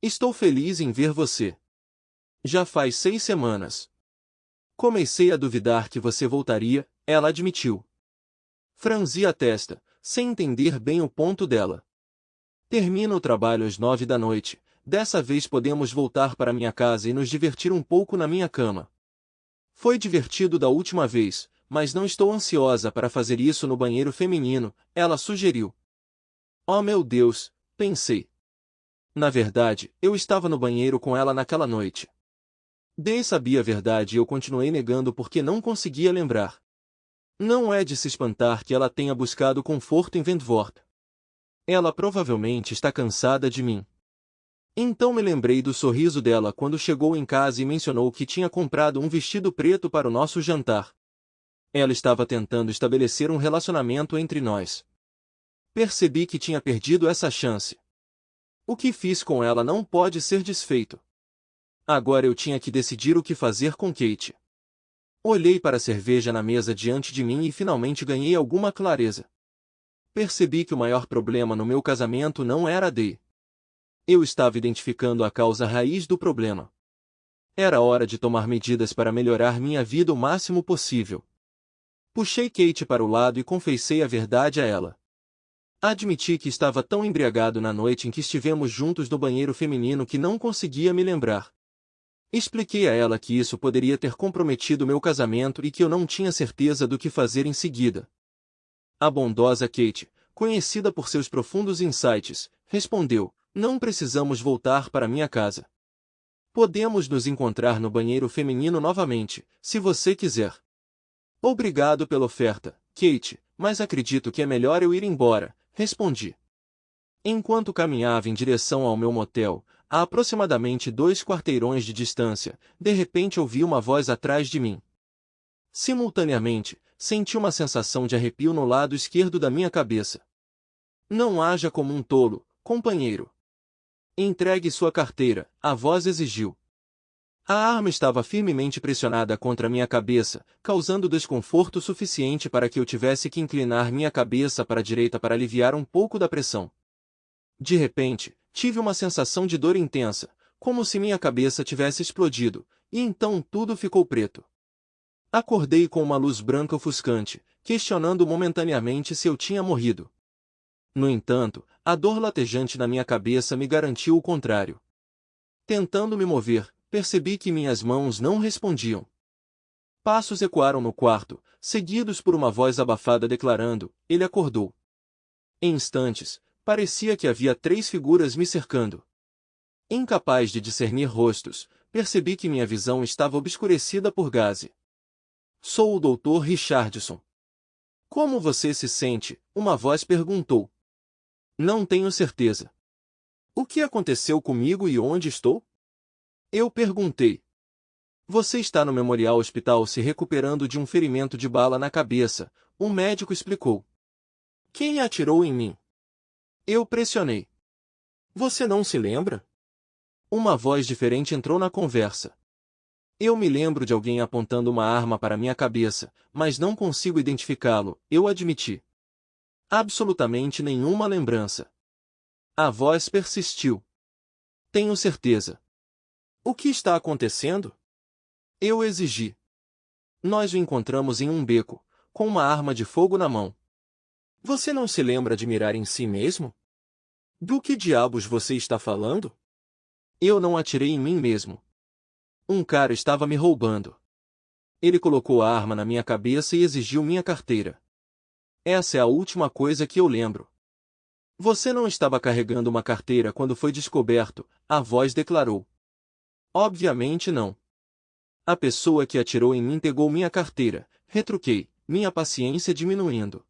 Estou feliz em ver você. Já faz 6 semanas. Comecei a duvidar que você voltaria, ela admitiu. Franzi a testa, sem entender bem o ponto dela. Termina o trabalho às 9 da noite, dessa vez podemos voltar para minha casa e nos divertir um pouco na minha cama. Foi divertido da última vez, mas não estou ansiosa para fazer isso no banheiro feminino, ela sugeriu. Oh meu Deus, pensei. Na verdade, eu estava no banheiro com ela naquela noite. Day sabia a verdade e eu continuei negando porque não conseguia lembrar. Não é de se espantar que ela tenha buscado conforto em Wentworth. Ela provavelmente está cansada de mim. Então me lembrei do sorriso dela quando chegou em casa e mencionou que tinha comprado um vestido preto para o nosso jantar. Ela estava tentando estabelecer um relacionamento entre nós. Percebi que tinha perdido essa chance. O que fiz com ela não pode ser desfeito. Agora eu tinha que decidir o que fazer com Kate. Olhei para a cerveja na mesa diante de mim e finalmente ganhei alguma clareza. Percebi que o maior problema no meu casamento não era a Day. Eu estava identificando a causa raiz do problema. Era hora de tomar medidas para melhorar minha vida o máximo possível. Puxei Kate para o lado e confessei a verdade a ela. Admiti que estava tão embriagado na noite em que estivemos juntos no banheiro feminino que não conseguia me lembrar. Expliquei a ela que isso poderia ter comprometido meu casamento e que eu não tinha certeza do que fazer em seguida. A bondosa Kate, conhecida por seus profundos insights, respondeu: não precisamos voltar para minha casa. Podemos nos encontrar no banheiro feminino novamente, se você quiser. Obrigado pela oferta, Kate, mas acredito que é melhor eu ir embora, respondi. Enquanto caminhava em direção ao meu motel, a aproximadamente 2 quarteirões de distância, de repente ouvi uma voz atrás de mim. Simultaneamente, senti uma sensação de arrepio no lado esquerdo da minha cabeça. Não haja como um tolo, companheiro. Entregue sua carteira, a voz exigiu. A arma estava firmemente pressionada contra minha cabeça, causando desconforto suficiente para que eu tivesse que inclinar minha cabeça para a direita para aliviar um pouco da pressão. De repente, tive uma sensação de dor intensa, como se minha cabeça tivesse explodido, e então tudo ficou preto. Acordei com uma luz branca ofuscante, questionando momentaneamente se eu tinha morrido. No entanto, a dor latejante na minha cabeça me garantiu o contrário. Tentando me mover, percebi que minhas mãos não respondiam. Passos ecoaram no quarto, seguidos por uma voz abafada declarando: ele acordou. Em instantes, parecia que havia 3 figuras me cercando. Incapaz de discernir rostos, percebi que minha visão estava obscurecida por gaze. Sou o Dr. Richardson. Como você se sente? Uma voz perguntou. Não tenho certeza. O que aconteceu comigo e onde estou? Eu perguntei. Você está no Memorial Hospital se recuperando de um ferimento de bala na cabeça, um médico explicou. Quem atirou em mim? Eu pressionei. Você não se lembra? Uma voz diferente entrou na conversa. Eu me lembro de alguém apontando uma arma para minha cabeça, mas não consigo identificá-lo, eu admiti. Absolutamente nenhuma lembrança. A voz persistiu. Tenho certeza. O que está acontecendo? Eu exigi. Nós o encontramos em um beco, com uma arma de fogo na mão. Você não se lembra de mirar em si mesmo? Do que diabos você está falando? Eu não atirei em mim mesmo. Um cara estava me roubando. Ele colocou a arma na minha cabeça e exigiu minha carteira. Essa é a última coisa que eu lembro. Você não estava carregando uma carteira quando foi descoberto, a voz declarou. Obviamente não. A pessoa que atirou em mim pegou minha carteira, retruquei, minha paciência diminuindo.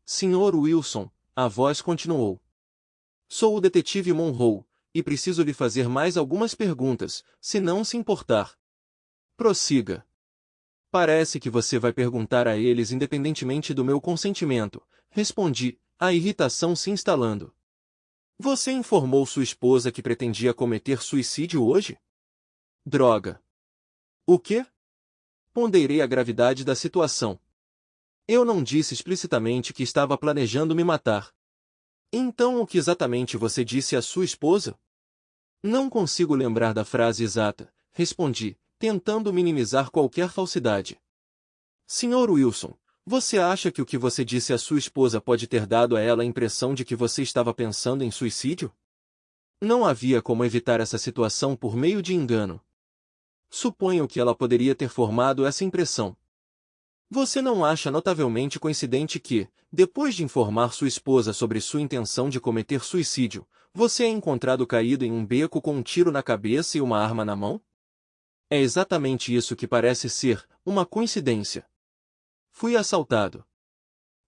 Senhor Wilson, a voz continuou. Sou o detetive Monroe, e preciso lhe fazer mais algumas perguntas, se não se importar. Prossiga. Parece que você vai perguntar a eles independentemente do meu consentimento, respondi, a irritação se instalando. Você informou sua esposa que pretendia cometer suicídio hoje? Droga. O quê? Ponderei a gravidade da situação. Eu não disse explicitamente que estava planejando me matar. Então o que exatamente você disse à sua esposa? Não consigo lembrar da frase exata, respondi, tentando minimizar qualquer falsidade. Senhor Wilson, você acha que o que você disse à sua esposa pode ter dado a ela a impressão de que você estava pensando em suicídio? Não havia como evitar essa situação por meio de engano. Suponho que ela poderia ter formado essa impressão. Você não acha notavelmente coincidente que, depois de informar sua esposa sobre sua intenção de cometer suicídio, você é encontrado caído em um beco com um tiro na cabeça e uma arma na mão? É exatamente isso que parece ser uma coincidência. Fui assaltado.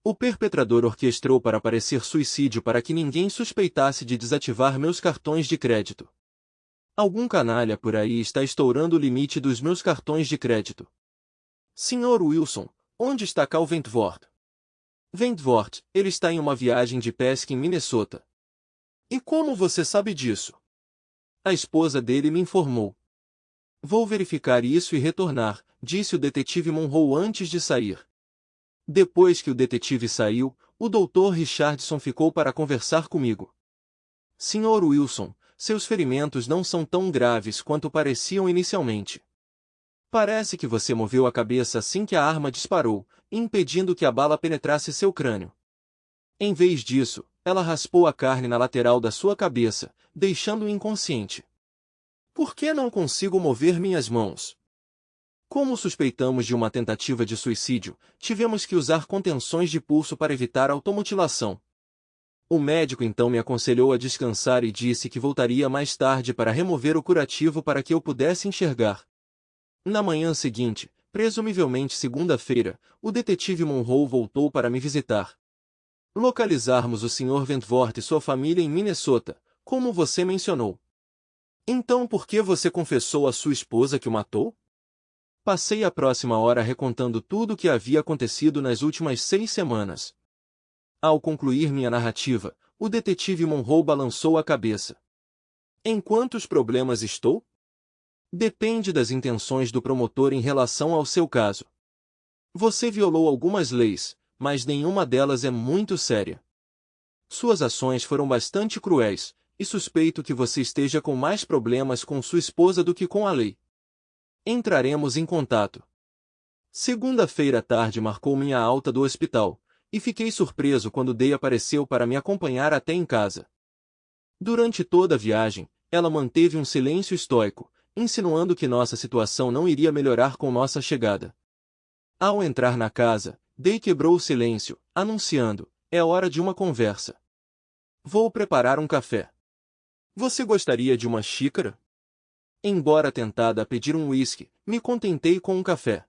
O perpetrador orquestrou para parecer suicídio para que ninguém suspeitasse de desativar meus cartões de crédito. Algum canalha por aí está estourando o limite dos meus cartões de crédito. Senhor Wilson, onde está Cal Wentworth? Wentworth, ele está em uma viagem de pesca em Minnesota. E como você sabe disso? A esposa dele me informou. Vou verificar isso e retornar, disse o detetive Monroe antes de sair. Depois que o detetive saiu, o Dr. Richardson ficou para conversar comigo. Senhor Wilson, seus ferimentos não são tão graves quanto pareciam inicialmente. Parece que você moveu a cabeça assim que a arma disparou, impedindo que a bala penetrasse seu crânio. Em vez disso, ela raspou a carne na lateral da sua cabeça, deixando-o inconsciente. Por que não consigo mover minhas mãos? Como suspeitamos de uma tentativa de suicídio, tivemos que usar contenções de pulso para evitar a automutilação. O médico então me aconselhou a descansar e disse que voltaria mais tarde para remover o curativo para que eu pudesse enxergar. Na manhã seguinte, presumivelmente segunda-feira, o detetive Monroe voltou para me visitar. Localizarmos o Sr. Wentworth e sua família em Minnesota, como você mencionou. Então por que você confessou à sua esposa que o matou? Passei a próxima hora recontando tudo o que havia acontecido nas últimas 6 semanas. Ao concluir minha narrativa, o detetive Monroe balançou a cabeça. Em quantos problemas estou? Depende das intenções do promotor em relação ao seu caso. Você violou algumas leis, mas nenhuma delas é muito séria. Suas ações foram bastante cruéis, e suspeito que você esteja com mais problemas com sua esposa do que com a lei. Entraremos em contato. Segunda-feira à tarde marcou minha alta do hospital, e fiquei surpreso quando Day apareceu para me acompanhar até em casa. Durante toda a viagem, ela manteve um silêncio estoico, insinuando que nossa situação não iria melhorar com nossa chegada. Ao entrar na casa, Day quebrou o silêncio, anunciando, é hora de uma conversa. Vou preparar um café. Você gostaria de uma xícara? Embora tentada a pedir um uísque, me contentei com um café.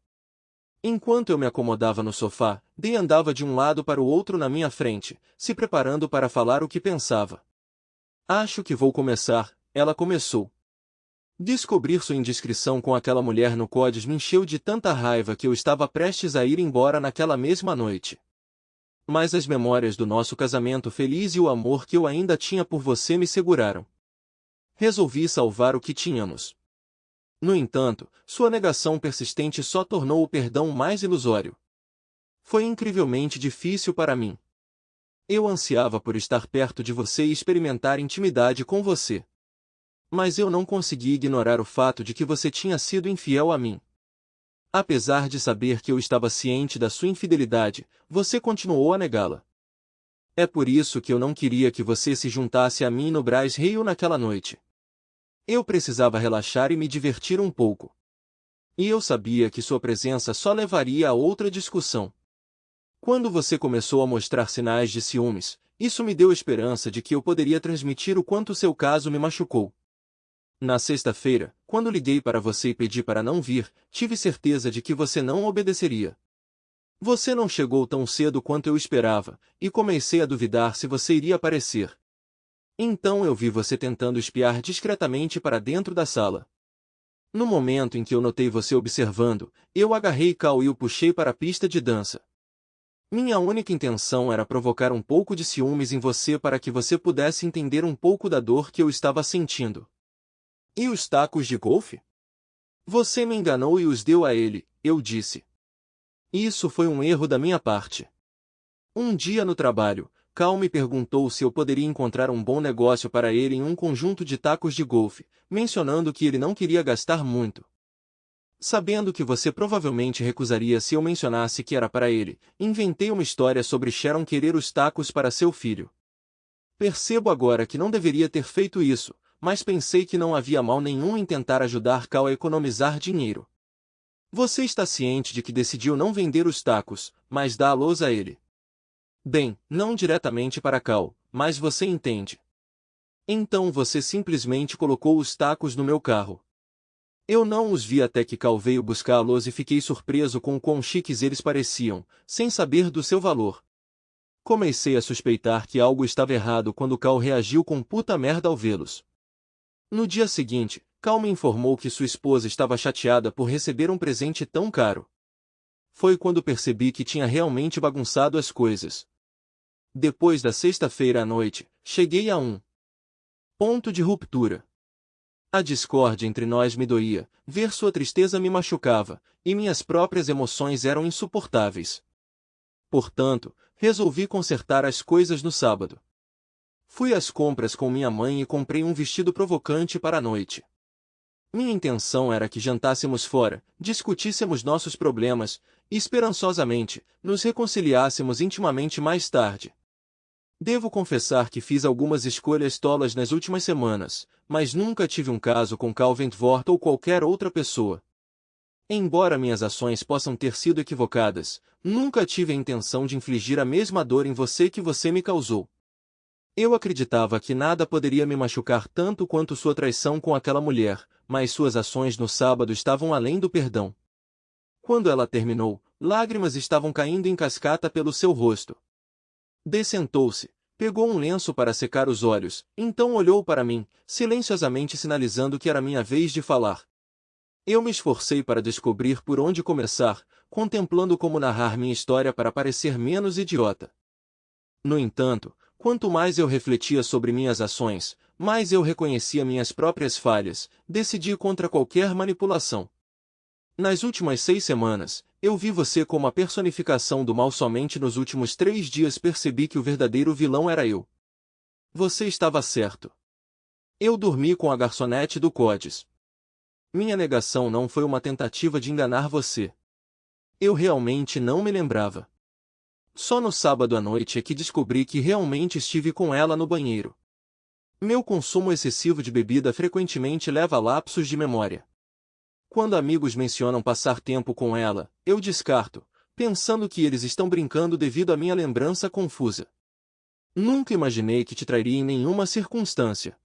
Enquanto eu me acomodava no sofá, Day andava de um lado para o outro na minha frente, se preparando para falar o que pensava. Acho que vou começar, ela começou. Descobrir sua indiscrição com aquela mulher no CODES me encheu de tanta raiva que eu estava prestes a ir embora naquela mesma noite. Mas as memórias do nosso casamento feliz e o amor que eu ainda tinha por você me seguraram. Resolvi salvar o que tínhamos. No entanto, sua negação persistente só tornou o perdão mais ilusório. Foi incrivelmente difícil para mim. Eu ansiava por estar perto de você e experimentar intimidade com você. Mas eu não consegui ignorar o fato de que você tinha sido infiel a mim. Apesar de saber que eu estava ciente da sua infidelidade, você continuou a negá-la. É por isso que eu não queria que você se juntasse a mim no Braz Rio naquela noite. Eu precisava relaxar e me divertir um pouco. E eu sabia que sua presença só levaria a outra discussão. Quando você começou a mostrar sinais de ciúmes, isso me deu esperança de que eu poderia transmitir o quanto seu caso me machucou. Na sexta-feira, quando liguei para você e pedi para não vir, tive certeza de que você não obedeceria. Você não chegou tão cedo quanto eu esperava, e comecei a duvidar se você iria aparecer. Então eu vi você tentando espiar discretamente para dentro da sala. No momento em que eu notei você observando, eu agarrei Cal e o puxei para a pista de dança. Minha única intenção era provocar um pouco de ciúmes em você para que você pudesse entender um pouco da dor que eu estava sentindo. E os tacos de golfe? Você me enganou e os deu a ele, eu disse. Isso foi um erro da minha parte. Um dia no trabalho, Cal me perguntou se eu poderia encontrar um bom negócio para ele em um conjunto de tacos de golfe, mencionando que ele não queria gastar muito. Sabendo que você provavelmente recusaria se eu mencionasse que era para ele, inventei uma história sobre Sharon querer os tacos para seu filho. Percebo agora que não deveria ter feito isso, mas pensei que não havia mal nenhum em tentar ajudar Cal a economizar dinheiro. Você está ciente de que decidiu não vender os tacos, mas dá-los a ele. Bem, não diretamente para Cal, mas você entende. Então você simplesmente colocou os tacos no meu carro. Eu não os vi até que Cal veio buscá-los e fiquei surpreso com o quão chiques eles pareciam, sem saber do seu valor. Comecei a suspeitar que algo estava errado quando Cal reagiu com puta merda ao vê-los. No dia seguinte, Cal me informou que sua esposa estava chateada por receber um presente tão caro. Foi quando percebi que tinha realmente bagunçado as coisas. Depois da sexta-feira à noite, cheguei a um ponto de ruptura. A discórdia entre nós me doía, ver sua tristeza me machucava, e minhas próprias emoções eram insuportáveis. Portanto, resolvi consertar as coisas no sábado. Fui às compras com minha mãe e comprei um vestido provocante para a noite. Minha intenção era que jantássemos fora, discutíssemos nossos problemas, e esperançosamente, nos reconciliássemos intimamente mais tarde. Devo confessar que fiz algumas escolhas tolas nas últimas semanas, mas nunca tive um caso com Cal Ventvorth ou qualquer outra pessoa. Embora minhas ações possam ter sido equivocadas, nunca tive a intenção de infligir a mesma dor em você que você me causou. Eu acreditava que nada poderia me machucar tanto quanto sua traição com aquela mulher, mas suas ações no sábado estavam além do perdão. Quando ela terminou, lágrimas estavam caindo em cascata pelo seu rosto. Dessentou-se, pegou um lenço para secar os olhos, então olhou para mim, silenciosamente sinalizando que era minha vez de falar. Eu me esforcei para descobrir por onde começar, contemplando como narrar minha história para parecer menos idiota. No entanto, quanto mais eu refletia sobre minhas ações, mais eu reconhecia minhas próprias falhas, decidi contra qualquer manipulação. Nas últimas 6 semanas, eu vi você como a personificação do mal. Somente nos últimos 3 dias percebi que o verdadeiro vilão era eu. Você estava certo. Eu dormi com a garçonete do Codes. Minha negação não foi uma tentativa de enganar você. Eu realmente não me lembrava. Só no sábado à noite é que descobri que realmente estive com ela no banheiro. Meu consumo excessivo de bebida frequentemente leva a lapsos de memória. Quando amigos mencionam passar tempo com ela, eu descarto, pensando que eles estão brincando devido à minha lembrança confusa. Nunca imaginei que te trairia em nenhuma circunstância.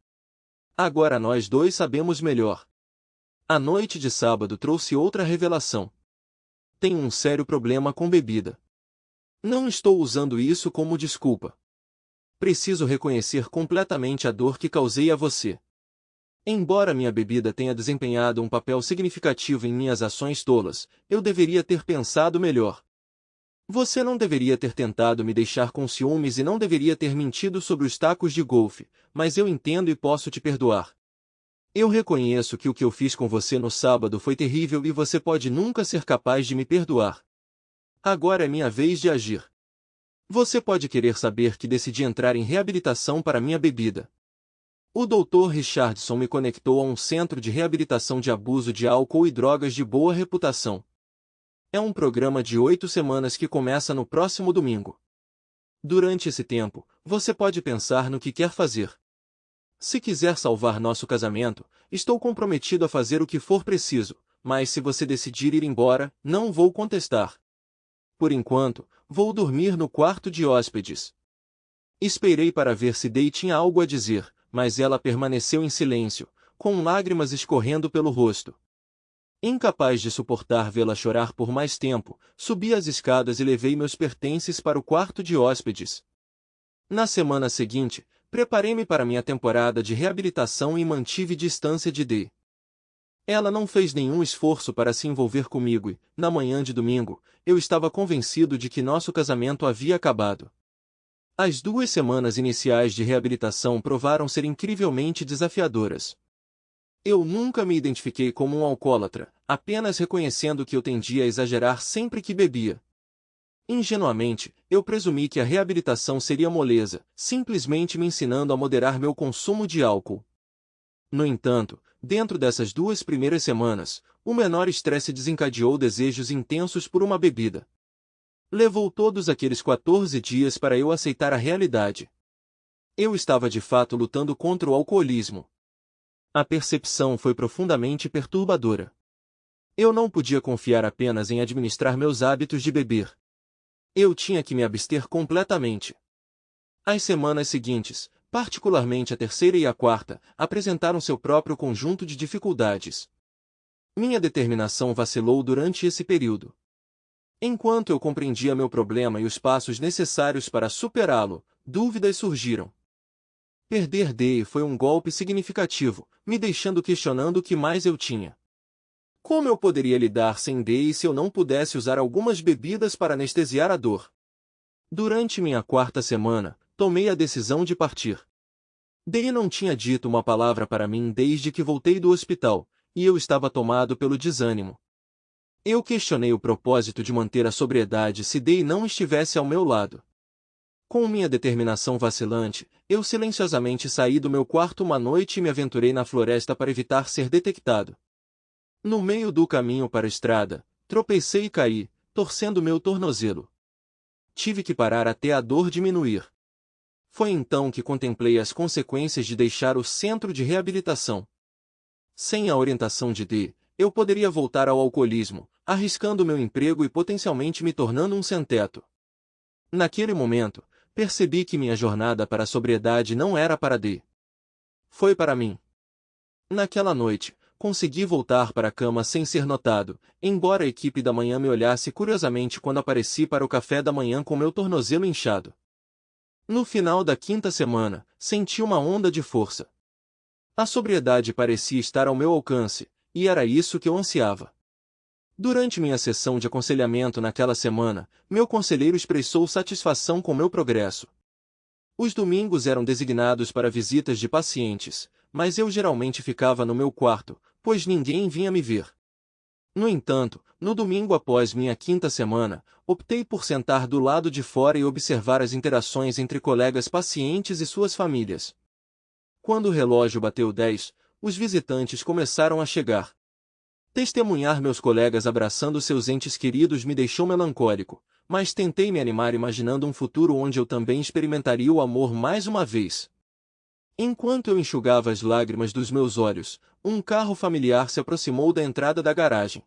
Agora nós dois sabemos melhor. A noite de sábado trouxe outra revelação. Tenho um sério problema com bebida. Não estou usando isso como desculpa. Preciso reconhecer completamente a dor que causei a você. Embora minha bebida tenha desempenhado um papel significativo em minhas ações tolas, eu deveria ter pensado melhor. Você não deveria ter tentado me deixar com ciúmes e não deveria ter mentido sobre os tacos de golfe, mas eu entendo e posso te perdoar. Eu reconheço que o que eu fiz com você no sábado foi terrível e você pode nunca ser capaz de me perdoar. Agora é minha vez de agir. Você pode querer saber que decidi entrar em reabilitação para minha bebida. O Dr. Richardson me conectou a um centro de reabilitação de abuso de álcool e drogas de boa reputação. É um programa de 8 semanas que começa no próximo domingo. Durante esse tempo, você pode pensar no que quer fazer. Se quiser salvar nosso casamento, estou comprometido a fazer o que for preciso, mas se você decidir ir embora, não vou contestar. Por enquanto, vou dormir no quarto de hóspedes. Esperei para ver se Day tinha algo a dizer, mas ela permaneceu em silêncio, com lágrimas escorrendo pelo rosto. Incapaz de suportar vê-la chorar por mais tempo, subi as escadas e levei meus pertences para o quarto de hóspedes. Na semana seguinte, preparei-me para minha temporada de reabilitação e mantive distância de Day. Ela não fez nenhum esforço para se envolver comigo e, na manhã de domingo, eu estava convencido de que nosso casamento havia acabado. As 2 semanas iniciais de reabilitação provaram ser incrivelmente desafiadoras. Eu nunca me identifiquei como um alcoólatra, apenas reconhecendo que eu tendia a exagerar sempre que bebia. Ingenuamente, eu presumi que a reabilitação seria moleza, simplesmente me ensinando a moderar meu consumo de álcool. No entanto, dentro dessas 2 primeiras semanas, o menor estresse desencadeou desejos intensos por uma bebida. Levou todos aqueles 14 dias para eu aceitar a realidade. Eu estava de fato lutando contra o alcoolismo. A percepção foi profundamente perturbadora. Eu não podia confiar apenas em administrar meus hábitos de beber. Eu tinha que me abster completamente. As semanas seguintes, particularmente a terceira e a quarta, apresentaram seu próprio conjunto de dificuldades. Minha determinação vacilou durante esse período. Enquanto eu compreendia meu problema e os passos necessários para superá-lo, dúvidas surgiram. Perder Day foi um golpe significativo, me deixando questionando o que mais eu tinha. Como eu poderia lidar sem Day se eu não pudesse usar algumas bebidas para anestesiar a dor? Durante minha 4ª semana, tomei a decisão de partir. Day não tinha dito uma palavra para mim desde que voltei do hospital, e eu estava tomado pelo desânimo. Eu questionei o propósito de manter a sobriedade se Day não estivesse ao meu lado. Com minha determinação vacilante, eu silenciosamente saí do meu quarto uma noite e me aventurei na floresta para evitar ser detectado. No meio do caminho para a estrada, tropecei e caí, torcendo meu tornozelo. Tive que parar até a dor diminuir. Foi então que contemplei as consequências de deixar o centro de reabilitação. Sem a orientação de Day, eu poderia voltar ao alcoolismo, arriscando meu emprego e potencialmente me tornando um sem-teto. Naquele momento, percebi que minha jornada para a sobriedade não era para Day. Foi para mim. Naquela noite, consegui voltar para a cama sem ser notado, embora a equipe da manhã me olhasse curiosamente quando apareci para o café da manhã com meu tornozelo inchado. No final da 5ª semana, senti uma onda de força. A sobriedade parecia estar ao meu alcance, e era isso que eu ansiava. Durante minha sessão de aconselhamento naquela semana, meu conselheiro expressou satisfação com meu progresso. Os domingos eram designados para visitas de pacientes, mas eu geralmente ficava no meu quarto, pois ninguém vinha me ver. No entanto, no domingo após minha 5ª semana, optei por sentar do lado de fora e observar as interações entre colegas pacientes e suas famílias. Quando o relógio bateu 10, os visitantes começaram a chegar. Testemunhar meus colegas abraçando seus entes queridos me deixou melancólico, mas tentei me animar imaginando um futuro onde eu também experimentaria o amor mais uma vez. Enquanto eu enxugava as lágrimas dos meus olhos, um carro familiar se aproximou da entrada da garagem.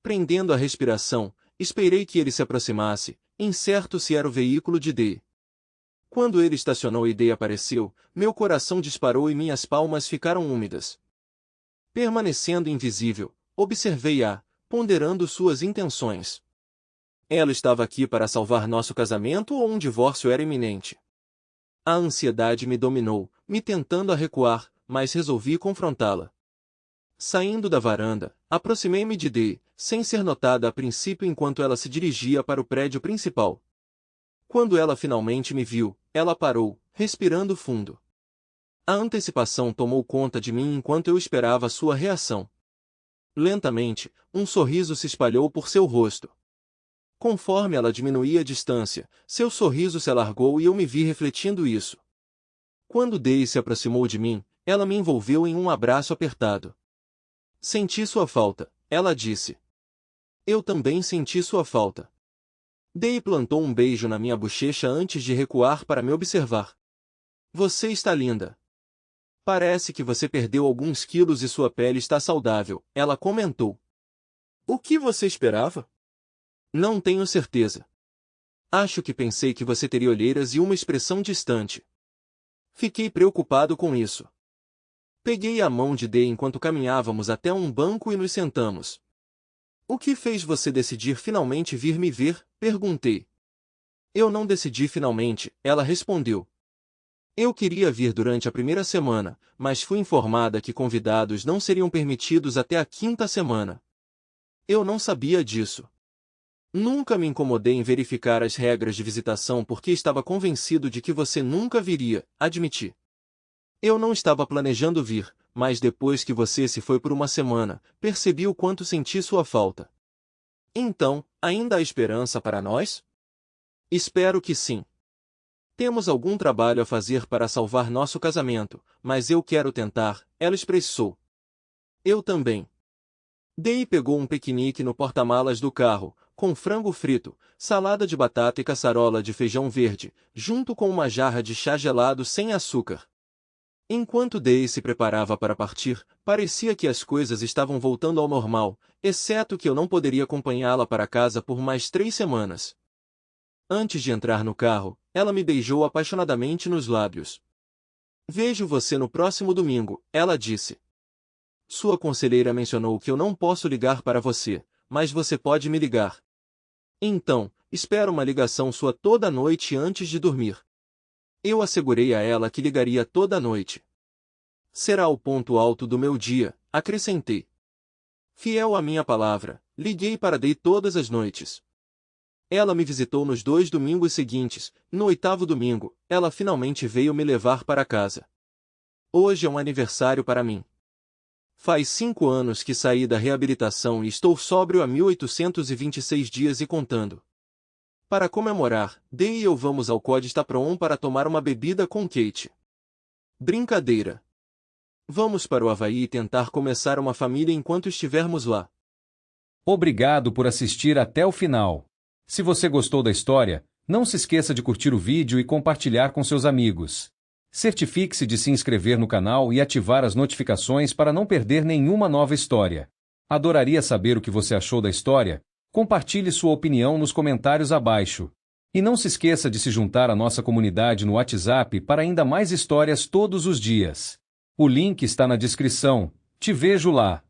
Prendendo a respiração, esperei que ele se aproximasse, incerto se era o veículo de Day. Quando ele estacionou e Day apareceu, meu coração disparou e minhas palmas ficaram úmidas. Permanecendo invisível, observei-a, ponderando suas intenções. Ela estava aqui para salvar nosso casamento ou um divórcio era iminente? A ansiedade me dominou, me tentando a recuar, mas resolvi confrontá-la. Saindo da varanda, aproximei-me de Day, sem ser notada a princípio enquanto ela se dirigia para o prédio principal. Quando ela finalmente me viu, ela parou, respirando fundo. A antecipação tomou conta de mim enquanto eu esperava sua reação. Lentamente, um sorriso se espalhou por seu rosto. Conforme ela diminuía a distância, seu sorriso se alargou e eu me vi refletindo isso. Quando Day se aproximou de mim, ela me envolveu em um abraço apertado. Senti sua falta, ela disse. Eu também senti sua falta. Day plantou um beijo na minha bochecha antes de recuar para me observar. Você está linda. Parece que você perdeu alguns quilos e sua pele está saudável, ela comentou. O que você esperava? Não tenho certeza. Acho que pensei que você teria olheiras e uma expressão distante. Fiquei preocupado com isso. Peguei a mão de Day enquanto caminhávamos até um banco e nos sentamos. O que fez você decidir finalmente vir me ver? Perguntei. Eu não decidi finalmente, ela respondeu. Eu queria vir durante a primeira semana, mas fui informada que convidados não seriam permitidos até a quinta semana. Eu não sabia disso. Nunca me incomodei em verificar as regras de visitação porque estava convencido de que você nunca viria, admiti. Eu não estava planejando vir, mas depois que você se foi por uma semana, percebi o quanto senti sua falta. Então, ainda há esperança para nós? Espero que sim. Temos algum trabalho a fazer para salvar nosso casamento, mas eu quero tentar, ela expressou. Eu também. Day pegou um piquenique no porta-malas do carro, com frango frito, salada de batata e caçarola de feijão verde, junto com uma jarra de chá gelado sem açúcar. Enquanto Day se preparava para partir, parecia que as coisas estavam voltando ao normal, exceto que eu não poderia acompanhá-la para casa por mais 3 semanas. Antes de entrar no carro, ela me beijou apaixonadamente nos lábios. Vejo você no próximo domingo, ela disse. Sua conselheira mencionou que eu não posso ligar para você, mas você pode me ligar. Então, espero uma ligação sua toda noite antes de dormir. Eu assegurei a ela que ligaria toda noite. Será o ponto alto do meu dia, acrescentei. Fiel à minha palavra, liguei para Day todas as noites. Ela me visitou nos 2 domingos seguintes, no 8º domingo, ela finalmente veio me levar para casa. Hoje é um aniversário para mim. Faz 5 anos que saí da reabilitação e estou sóbrio há 1826 dias e contando. Para comemorar, Day e eu vamos ao Codestapron para tomar uma bebida com Kate. Brincadeira. Vamos para o Havaí e tentar começar uma família enquanto estivermos lá. Obrigado por assistir até o final. Se você gostou da história, não se esqueça de curtir o vídeo e compartilhar com seus amigos. Certifique-se de se inscrever no canal e ativar as notificações para não perder nenhuma nova história. Adoraria saber o que você achou da história. Compartilhe sua opinião nos comentários abaixo. E não se esqueça de se juntar à nossa comunidade no WhatsApp para ainda mais histórias todos os dias. O link está na descrição. Te vejo lá!